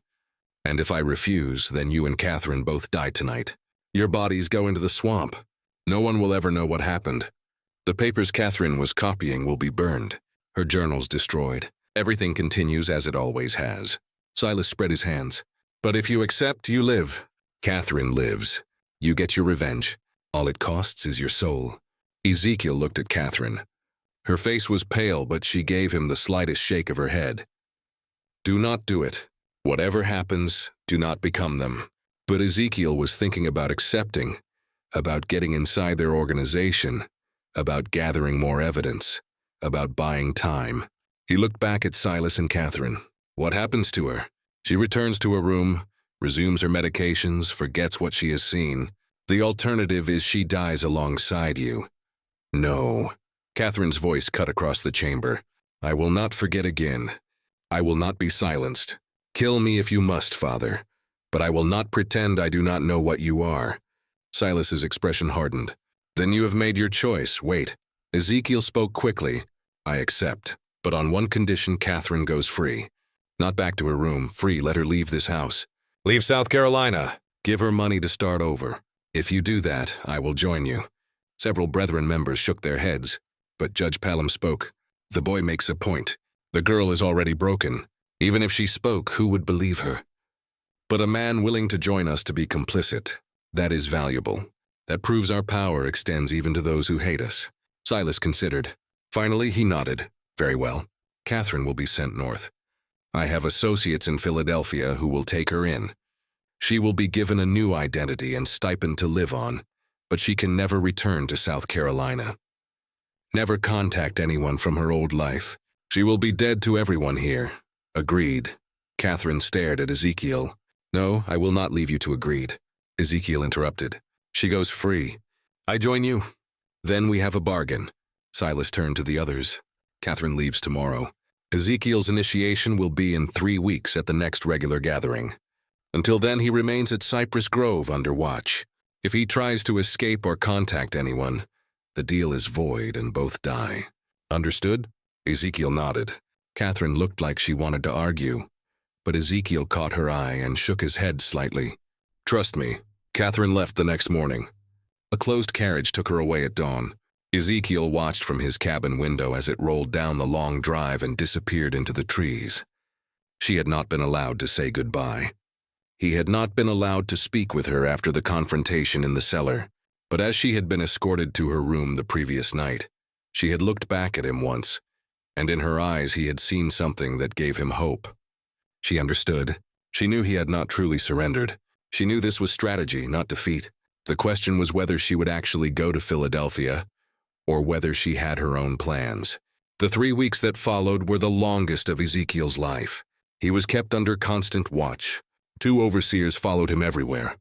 And if I refuse, then you and Catherine both die tonight. Your bodies go into the swamp. No one will ever know what happened. The papers Catherine was copying will be burned. Her journals destroyed. Everything continues as it always has. Silas spread his hands. But if you accept, you live. Catherine lives. You get your revenge. All it costs is your soul. Ezekiel looked at Catherine. Her face was pale, but she gave him the slightest shake of her head. Do not do it. Whatever happens, do not become them. But Ezekiel was thinking about accepting, about getting inside their organization, about gathering more evidence, about buying time. He looked back at Silas and Catherine. What happens to her? She returns to her room, resumes her medications, forgets what she has seen. The alternative is she dies alongside you. No. Catherine's voice cut across the chamber. I will not forget again. I will not be silenced. Kill me if you must, Father. But I will not pretend I do not know what you are. Silas's expression hardened. Then you have made your choice. Wait. Ezekiel spoke quickly. I accept. But on one condition, Catherine goes free. Not back to her room. Free, let her leave this house. Leave South Carolina. Give her money to start over. If you do that, I will join you. Several Brethren members shook their heads. But Judge Pelham spoke. The boy makes a point. The girl is already broken. Even if she spoke, who would believe her? But a man willing to join us to be complicit, that is valuable. That proves our power extends even to those who hate us. Silas considered. Finally, he nodded. Very well. Catherine will be sent north. I have associates in Philadelphia who will take her in. She will be given a new identity and stipend to live on, but she can never return to South Carolina. Never contact anyone from her old life. She will be dead to everyone here. Agreed. Catherine stared at Ezekiel. No, I will not leave you to agreed. Ezekiel interrupted. She goes free. I join you. Then we have a bargain. Silas turned to the others. Catherine leaves tomorrow. Ezekiel's initiation will be in 3 weeks at the next regular gathering. Until then, he remains at Cypress Grove under watch. If he tries to escape or contact anyone, the deal is void and both die. Understood? Ezekiel nodded. Catherine looked like she wanted to argue, but Ezekiel caught her eye and shook his head slightly. Trust me. Catherine left the next morning. A closed carriage took her away at dawn. Ezekiel watched from his cabin window as it rolled down the long drive and disappeared into the trees. She had not been allowed to say goodbye. He had not been allowed to speak with her after the confrontation in the cellar, but as she had been escorted to her room the previous night, she had looked back at him once, and in her eyes he had seen something that gave him hope. She understood. She knew he had not truly surrendered. She knew this was strategy, not defeat. The question was whether she would actually go to Philadelphia, or whether she had her own plans. The 3 weeks that followed were the longest of Ezekiel's life. He was kept under constant watch. 2 overseers followed him everywhere.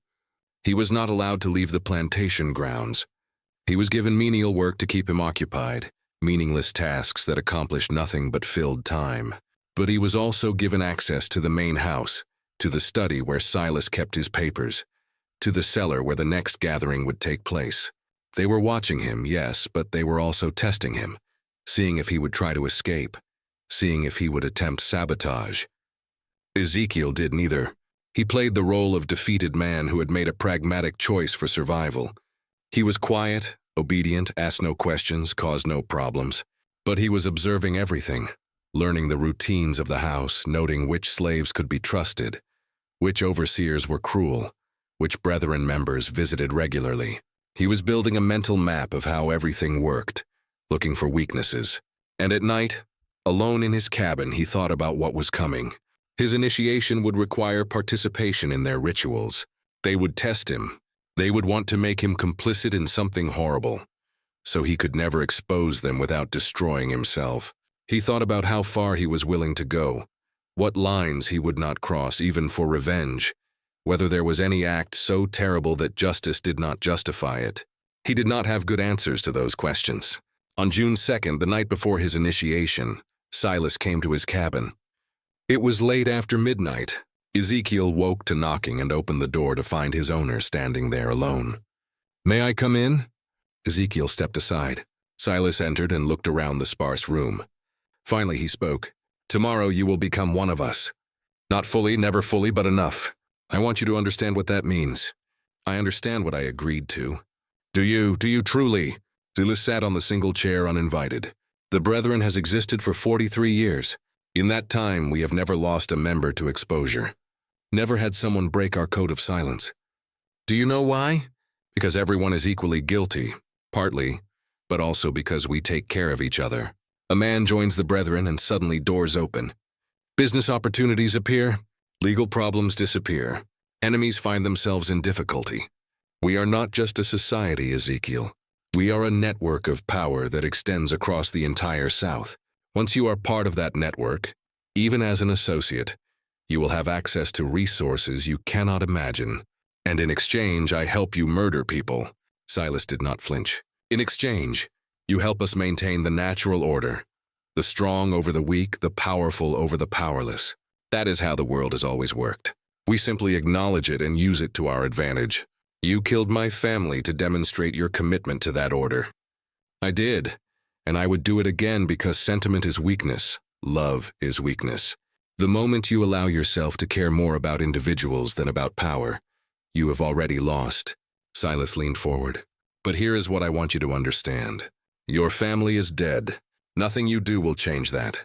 He was not allowed to leave the plantation grounds. He was given menial work to keep him occupied, meaningless tasks that accomplished nothing but filled time. But he was also given access to the main house, to the study where Silas kept his papers, to the cellar where the next gathering would take place. They were watching him, yes, but they were also testing him, seeing if he would try to escape, seeing if he would attempt sabotage. Ezekiel did neither. He played the role of defeated man who had made a pragmatic choice for survival. He was quiet, obedient, asked no questions, caused no problems. But he was observing everything, learning the routines of the house, noting which slaves could be trusted, which overseers were cruel, which brethren members visited regularly. He was building a mental map of how everything worked, looking for weaknesses. And at night, alone in his cabin, he thought about what was coming. His initiation would require participation in their rituals. They would test him. They would want to make him complicit in something horrible, so he could never expose them without destroying himself. He thought about how far he was willing to go, what lines he would not cross even for revenge, whether there was any act so terrible that justice did not justify it. He did not have good answers to those questions. On June 2nd, the night before his initiation, Silas came to his cabin. It was late after midnight. Ezekiel woke to knocking and opened the door to find his owner standing there alone. May I come in? Ezekiel stepped aside. Silas entered and looked around the sparse room. Finally he spoke. Tomorrow you will become one of us. Not fully, never fully, but enough. I want you to understand what that means. I understand what I agreed to. Do you truly? Silas sat on the single chair uninvited. The Brethren has existed for 43 years. In that time, we have never lost a member to exposure. Never had someone break our code of silence. Do you know why? Because everyone is equally guilty, partly, but also because we take care of each other. A man joins the Brethren and suddenly doors open. Business opportunities appear, legal problems disappear, enemies find themselves in difficulty. We are not just a society, Ezekiel. We are a network of power that extends across the entire South. Once you are part of that network, even as an associate, you will have access to resources you cannot imagine. And in exchange, I help you murder people. Silas did not flinch. In exchange, you help us maintain the natural order. The strong over the weak, the powerful over the powerless. That is how the world has always worked. We simply acknowledge it and use it to our advantage. You killed my family to demonstrate your commitment to that order. I did. And I would do it again because sentiment is weakness. Love is weakness. The moment you allow yourself to care more about individuals than about power, you have already lost. Silas leaned forward. But here is what I want you to understand. Your family is dead. Nothing you do will change that.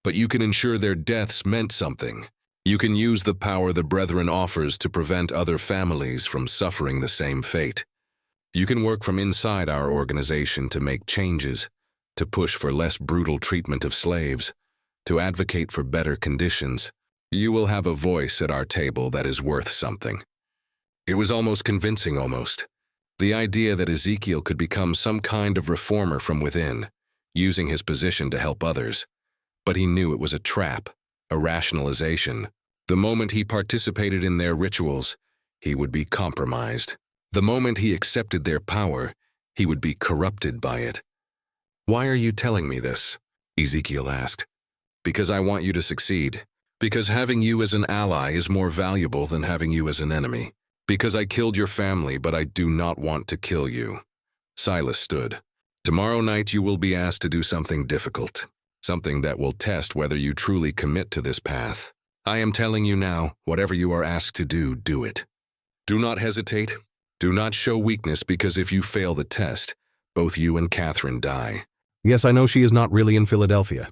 But you can ensure their deaths meant something. You can use the power the Brethren offers to prevent other families from suffering the same fate. You can work from inside our organization to make changes, to push for less brutal treatment of slaves, to advocate for better conditions. You will have a voice at our table that is worth something." It was almost convincing, almost. The idea that Ezekiel could become some kind of reformer from within, using his position to help others. But he knew it was a trap, a rationalization. The moment he participated in their rituals, he would be compromised. The moment he accepted their power, he would be corrupted by it. "Why are you telling me this?" Ezekiel asked. "Because I want you to succeed. Because having you as an ally is more valuable than having you as an enemy. Because I killed your family, but I do not want to kill you." Silas stood. "Tomorrow night you will be asked to do something difficult, something that will test whether you truly commit to this path. I am telling you now, whatever you are asked to do, do it. Do not hesitate. Do not show weakness, because if you fail the test, both you and Catherine die." "Yes, I know she is not really in Philadelphia.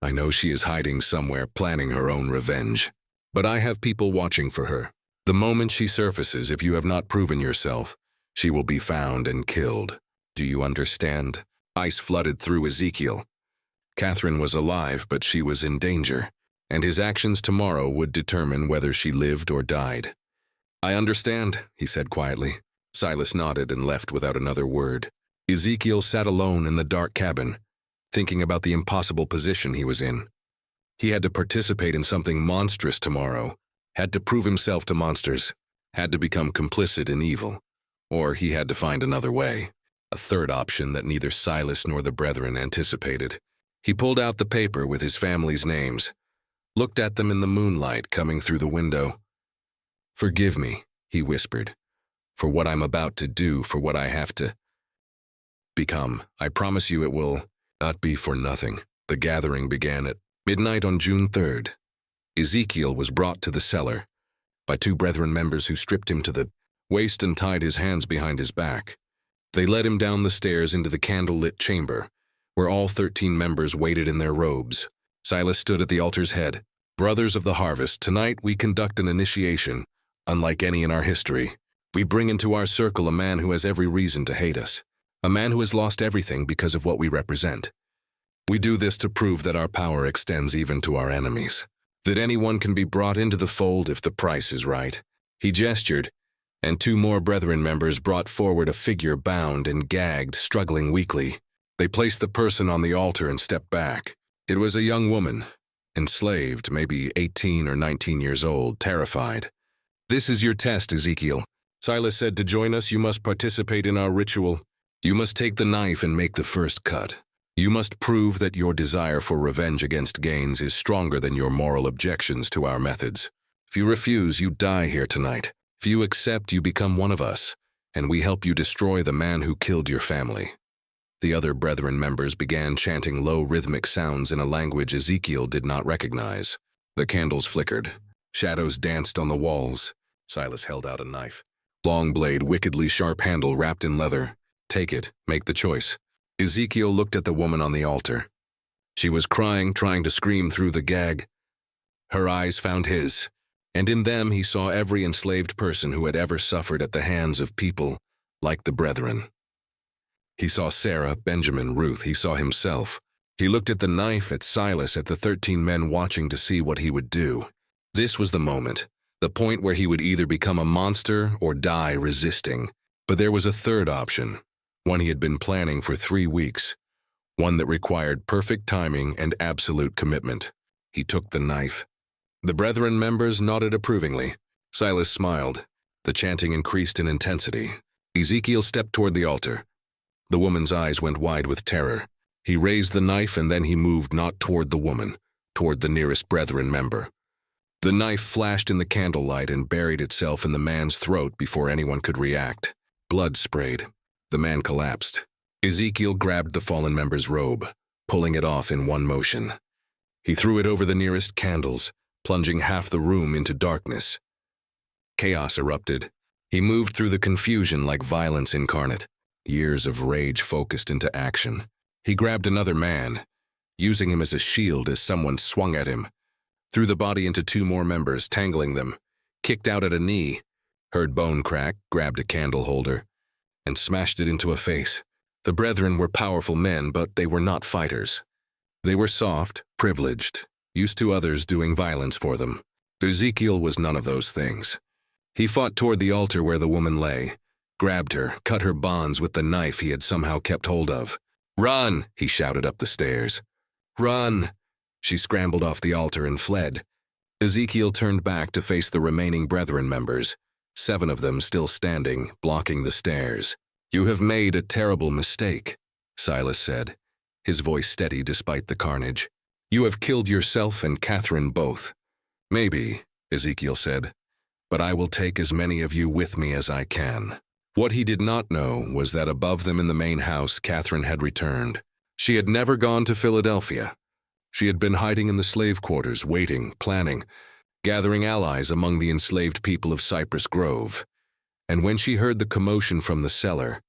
I know she is hiding somewhere, planning her own revenge. But I have people watching for her. The moment she surfaces, if you have not proven yourself, she will be found and killed. Do you understand?" Ice flooded through Ezekiel. Catherine was alive, but she was in danger, and his actions tomorrow would determine whether she lived or died. "I understand," he said quietly. Silas nodded and left without another word. Ezekiel sat alone in the dark cabin, thinking about the impossible position he was in. He had to participate in something monstrous tomorrow, had to prove himself to monsters, had to become complicit in evil, or he had to find another way, a third option that neither Silas nor the brethren anticipated. He pulled out the paper with his family's names, looked at them in the moonlight coming through the window. "Forgive me," he whispered, "for what I'm about to do, for what I have to become. I promise you it will not be for nothing." The gathering began at midnight on June 3rd. Ezekiel was brought to the cellar by two brethren members who stripped him to the waist and tied his hands behind his back. They led him down the stairs into the candle-lit chamber, where all 13 members waited in their robes. Silas stood at the altar's head. "Brothers of the harvest, tonight we conduct an initiation, unlike any in our history. We bring into our circle a man who has every reason to hate us, a man who has lost everything because of what we represent. We do this to prove that our power extends even to our enemies, that anyone can be brought into the fold if the price is right." He gestured, and two more brethren members brought forward a figure bound and gagged, struggling weakly. They placed the person on the altar and stepped back. It was a young woman, enslaved, maybe 18 or 19 years old, terrified. "This is your test, Ezekiel." Silas said, "To join us, you must participate in our ritual. You must take the knife and make the first cut. You must prove that your desire for revenge against Gaines is stronger than your moral objections to our methods. If you refuse, you die here tonight. If you accept, you become one of us, and we help you destroy the man who killed your family." The other brethren members began chanting low rhythmic sounds in a language Ezekiel did not recognize. The candles flickered. Shadows danced on the walls. Silas held out a knife. Long blade, wickedly sharp handle wrapped in leather. "Take it. Make the choice." Ezekiel looked at the woman on the altar. She was crying, trying to scream through the gag. Her eyes found his, and in them he saw every enslaved person who had ever suffered at the hands of people like the brethren. He saw Sarah, Benjamin, Ruth. He saw himself. He looked at the knife, at Silas, at the 13 men watching to see what he would do. This was the moment, the point where he would either become a monster or die resisting. But there was a third option, one he had been planning for 3 weeks, one that required perfect timing and absolute commitment. He took the knife. The brethren members nodded approvingly. Silas smiled. The chanting increased in intensity. Ezekiel stepped toward the altar. The woman's eyes went wide with terror. He raised the knife, and then he moved not toward the woman, toward the nearest brethren member. The knife flashed in the candlelight and buried itself in the man's throat before anyone could react. Blood sprayed. The man collapsed. Ezekiel grabbed the fallen member's robe, pulling it off in one motion. He threw it over the nearest candles, plunging half the room into darkness. Chaos erupted. He moved through the confusion like violence incarnate, years of rage focused into action. He grabbed another man, using him as a shield as someone swung at him, threw the body into 2 more members, tangling them, kicked out at a knee, heard bone crack, grabbed a candle holder, and smashed it into a face. The brethren were powerful men, but they were not fighters. They were soft, privileged, used to others doing violence for them. Ezekiel was none of those things. He fought toward the altar where the woman lay, grabbed her, cut her bonds with the knife he had somehow kept hold of. "Run!" he shouted up the stairs. "Run!" She scrambled off the altar and fled. Ezekiel turned back to face the remaining brethren members, 7 of them still standing, blocking the stairs. "You have made a terrible mistake," Silas said, his voice steady despite the carnage. "You have killed yourself and Catherine both." "Maybe," Ezekiel said, "but I will take as many of you with me as I can." What he did not know was that above them in the main house, Catherine had returned. She had never gone to Philadelphia. She had been hiding in the slave quarters, waiting, planning, gathering allies among the enslaved people of Cypress Grove. And when she heard the commotion from the cellar,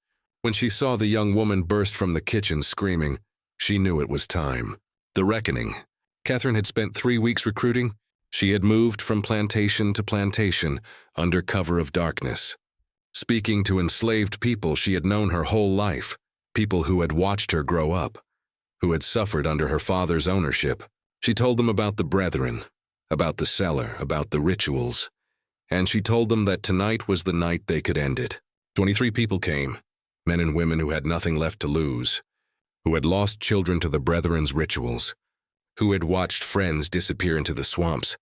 when she saw the young woman burst from the kitchen screaming, she knew it was time. The reckoning. Catherine had spent 3 weeks recruiting. She had moved from plantation to plantation under cover of darkness. Speaking to enslaved people she had known her whole life, people who had watched her grow up, who had suffered under her father's ownership. She told them about the brethren, about the cellar, about the rituals, and she told them that tonight was the night they could end it. 23 people came, men and women who had nothing left to lose, who had lost children to the brethren's rituals, who had watched friends disappear into the swamps,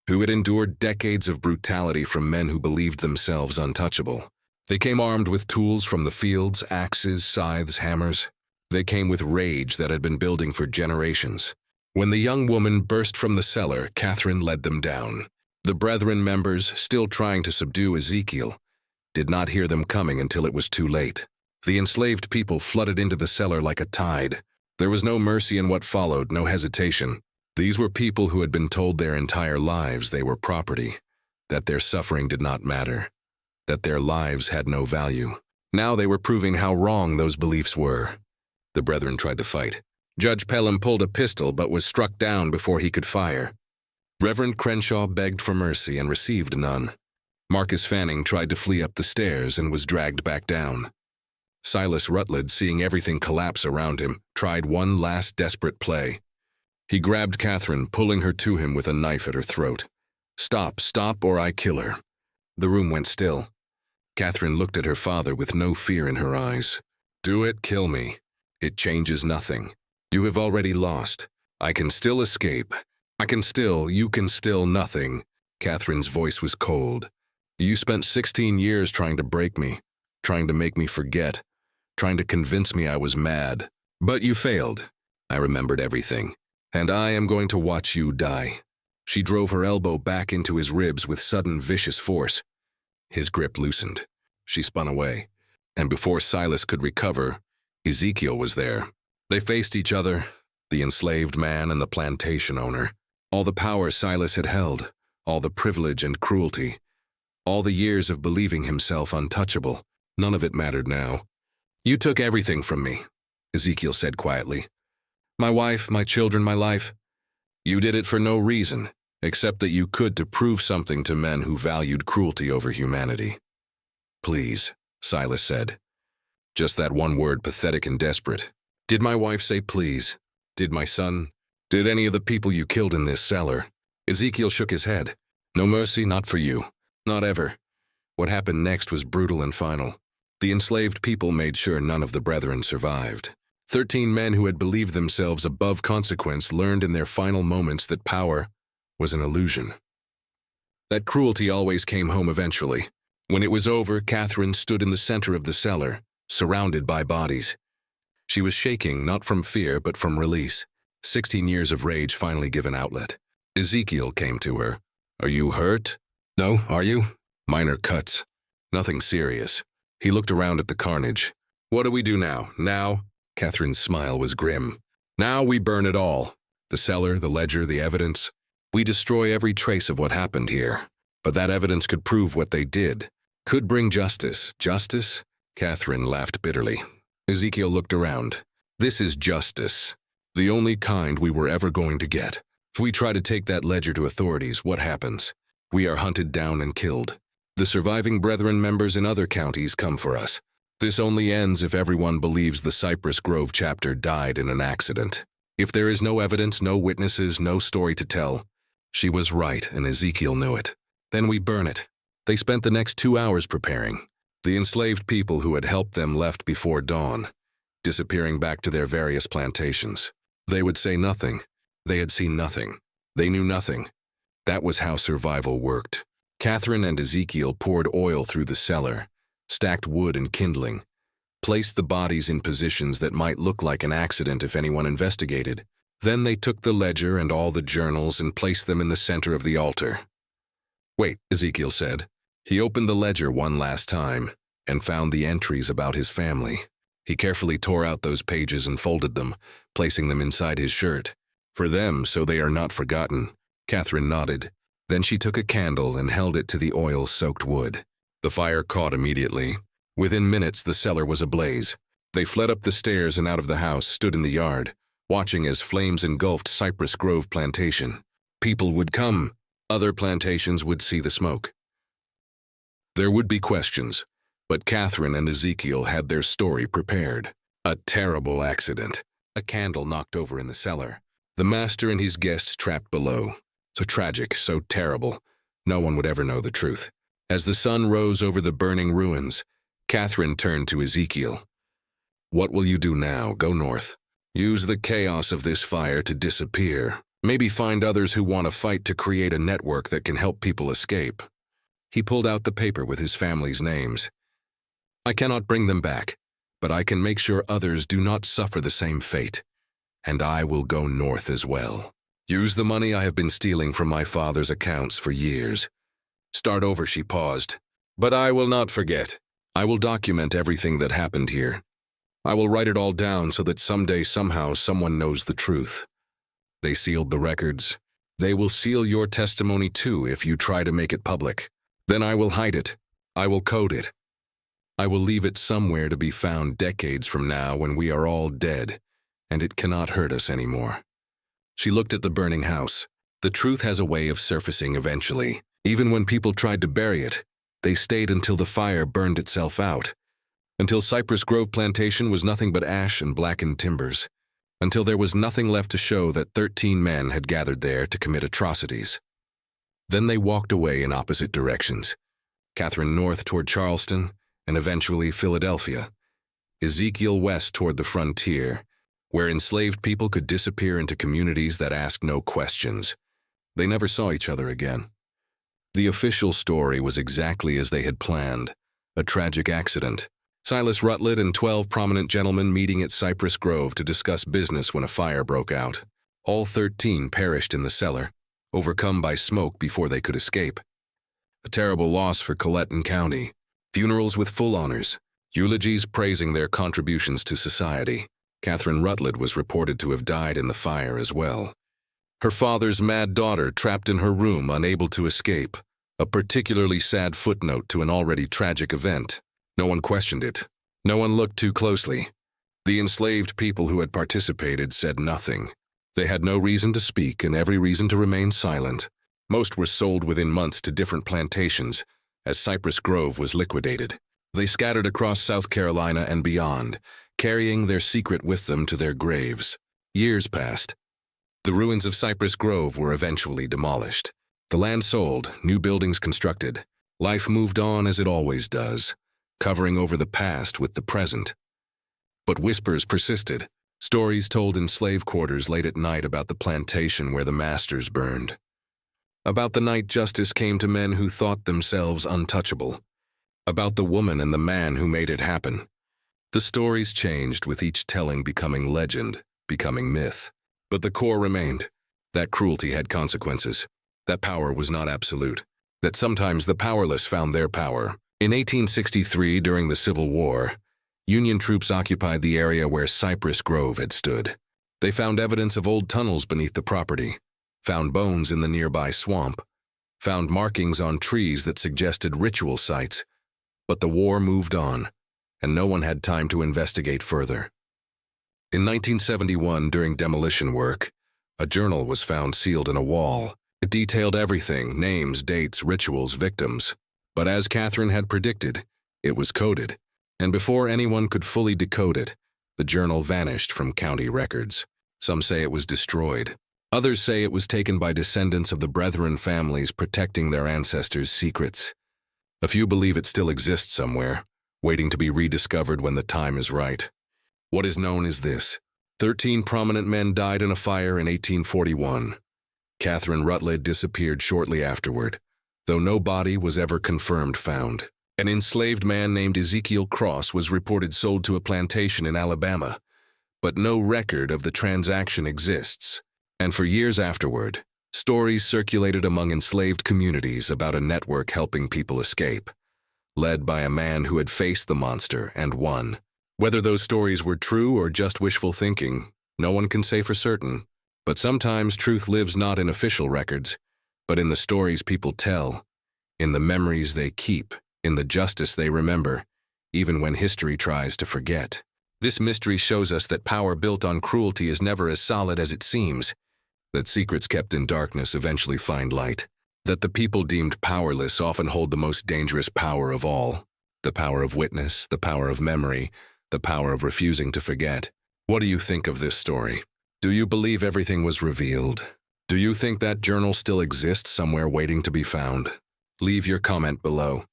who had endured decades of brutality from men who believed themselves untouchable. They came armed with tools from the fields, axes, scythes, hammers. They came with rage that had been building for generations. When the young woman burst from the cellar, Catherine led them down. The brethren members, still trying to subdue Ezekiel, did not hear them coming until it was too late. The enslaved people flooded into the cellar like a tide. There was no mercy in what followed, no hesitation. These were people who had been told their entire lives they were property, that their suffering did not matter, that their lives had no value. Now they were proving how wrong those beliefs were. The brethren tried to fight. Judge Pelham pulled a pistol but was struck down before he could fire. Reverend Crenshaw begged for mercy and received none. Marcus Fanning tried to flee up the stairs and was dragged back down. Silas Rutledge, seeing everything collapse around him, tried one last desperate play. He grabbed Catherine, pulling her to him with a knife at her throat. "Stop, stop, or I kill her." The room went still. Catherine looked at her father with no fear in her eyes. "Do it, kill me. It changes nothing. You have already lost. I can still escape. You can still nothing." Catherine's voice was cold. "You spent 16 years trying to break me, trying to make me forget, trying to convince me I was mad. But you failed. I remembered everything. And I am going to watch you die." She drove her elbow back into his ribs with sudden vicious force. His grip loosened. She spun away. And before Silas could recover, Ezekiel was there. They faced each other, the enslaved man and the plantation owner. All the power Silas had held, all the privilege and cruelty, all the years of believing himself untouchable, none of it mattered now. "You took everything from me," Ezekiel said quietly. "My wife, my children, my life. You did it for no reason, except that you could to prove something to men who valued cruelty over humanity." "Please," Silas said. Just that one word, pathetic and desperate. "Did my wife say please? Did my son? Did any of the people you killed in this cellar?" Ezekiel shook his head. "No mercy, not for you. Not ever." What happened next was brutal and final. The enslaved people made sure none of the brethren survived. 13 men who had believed themselves above consequence learned in their final moments that power was an illusion. That cruelty always came home eventually. When it was over, Catherine stood in the center of the cellar, surrounded by bodies. She was shaking, not from fear, but from release. 16 years of rage finally given outlet. Ezekiel came to her. "Are you hurt?" "No, are you?" "Minor cuts. Nothing serious." He looked around at the carnage. "What do we do now? Now?" Catherine's smile was grim. "Now we burn it all. The cellar, the ledger, the evidence. We destroy every trace of what happened here. But that evidence could prove what they did. Could bring justice. Justice?" Catherine laughed bitterly. Ezekiel looked around. "This is justice. The only kind we were ever going to get. If we try to take that ledger to authorities, what happens? We are hunted down and killed. The surviving brethren members in other counties come for us. This only ends if everyone believes the Cypress Grove chapter died in an accident. If there is no evidence, no witnesses, no story to tell, she was right and Ezekiel knew it. Then we burn it. They spent the next 2 hours preparing. The enslaved people who had helped them left before dawn, disappearing back to their various plantations. They would say nothing. They had seen nothing. They knew nothing. That was how survival worked. Catherine and Ezekiel poured oil through the cellar, stacked wood and kindling, placed the bodies in positions that might look like an accident if anyone investigated. Then they took the ledger and all the journals and placed them in the center of the altar. "Wait," Ezekiel said. He opened the ledger one last time and found the entries about his family. He carefully tore out those pages and folded them, placing them inside his shirt. "For them, so they are not forgotten." Catherine nodded. Then she took a candle and held it to the oil-soaked wood. The fire caught immediately. Within minutes, the cellar was ablaze. They fled up the stairs and out of the house, stood in the yard, watching as flames engulfed Cypress Grove Plantation. People would come. Other plantations would see the smoke. There would be questions, but Catherine and Ezekiel had their story prepared. A terrible accident. A candle knocked over in the cellar. The master and his guests trapped below. So tragic, so terrible. No one would ever know the truth. As the sun rose over the burning ruins, Catherine turned to Ezekiel. "What will you do now? Go north. Use the chaos of this fire to disappear. Maybe find others who want to fight to create a network that can help people escape." He pulled out the paper with his family's names. "I cannot bring them back, but I can make sure others do not suffer the same fate. And I will go north as well. Use the money I have been stealing from my father's accounts for years. Start over," she paused. "But I will not forget. I will document everything that happened here. I will write it all down so that someday, somehow, someone knows the truth. They sealed the records. They will seal your testimony too if you try to make it public. Then I will hide it. I will code it. I will leave it somewhere to be found decades from now when we are all dead, and it cannot hurt us anymore." She looked at the burning house. The truth has a way of surfacing eventually. Even when people tried to bury it, they stayed until the fire burned itself out. Until Cypress Grove Plantation was nothing but ash and blackened timbers. Until there was nothing left to show that 13 men had gathered there to commit atrocities. Then they walked away in opposite directions. Catherine north toward Charleston, and eventually Philadelphia. Ezekiel west toward the frontier, where enslaved people could disappear into communities that asked no questions. They never saw each other again. The official story was exactly as they had planned, a tragic accident. Silas Rutledge and 12 prominent gentlemen meeting at Cypress Grove to discuss business when a fire broke out. All 13 perished in the cellar, overcome by smoke before they could escape. A terrible loss for Colleton County. Funerals with full honors, eulogies praising their contributions to society. Catherine Rutledge was reported to have died in the fire as well. Her father's mad daughter trapped in her room, unable to escape. A particularly sad footnote to an already tragic event. No one questioned it. No one looked too closely. The enslaved people who had participated said nothing. They had no reason to speak and every reason to remain silent. Most were sold within months to different plantations, as Cypress Grove was liquidated. They scattered across South Carolina and beyond, carrying their secret with them to their graves. Years passed. The ruins of Cypress Grove were eventually demolished. The land sold, new buildings constructed. Life moved on as it always does, covering over the past with the present. But whispers persisted, stories told in slave quarters late at night about the plantation where the masters burned. About the night justice came to men who thought themselves untouchable. About the woman and the man who made it happen. The stories changed, with each telling becoming legend, becoming myth. But the core remained. That cruelty had consequences. That power was not absolute. That sometimes the powerless found their power. In 1863, during the Civil War, Union troops occupied the area where Cypress Grove had stood. They found evidence of old tunnels beneath the property, found bones in the nearby swamp, found markings on trees that suggested ritual sites. But the war moved on, and no one had time to investigate further. In 1971, during demolition work, a journal was found sealed in a wall. It detailed everything: names, dates, rituals, victims. But as Catherine had predicted, it was coded. And before anyone could fully decode it, the journal vanished from county records. Some say it was destroyed. Others say it was taken by descendants of the Brethren families protecting their ancestors' secrets. A few believe it still exists somewhere, waiting to be rediscovered when the time is right. What is known is this: 13 prominent men died in a fire in 1841. Catherine Rutledge disappeared shortly afterward, though no body was ever confirmed found. An enslaved man named Ezekiel Cross was reported sold to a plantation in Alabama, but no record of the transaction exists. And for years afterward, stories circulated among enslaved communities about a network helping people escape, led by a man who had faced the monster and won. Whether those stories were true or just wishful thinking, no one can say for certain. But sometimes truth lives not in official records, but in the stories people tell, in the memories they keep, in the justice they remember, even when history tries to forget. This mystery shows us that power built on cruelty is never as solid as it seems, that secrets kept in darkness eventually find light, that the people deemed powerless often hold the most dangerous power of all, the power of witness, the power of memory, the power of refusing to forget. What do you think of this story? Do you believe everything was revealed? Do you think that journal still exists somewhere waiting to be found? Leave your comment below.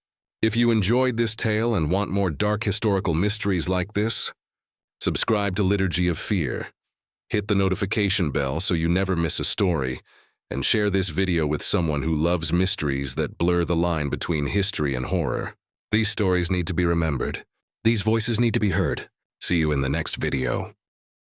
If you enjoyed this tale and want more dark historical mysteries like this, subscribe to Liturgy of Fear. Hit the notification bell so you never miss a story, and share this video with someone who loves mysteries that blur the line between history and horror. These stories need to be remembered. These voices need to be heard. See you in the next video.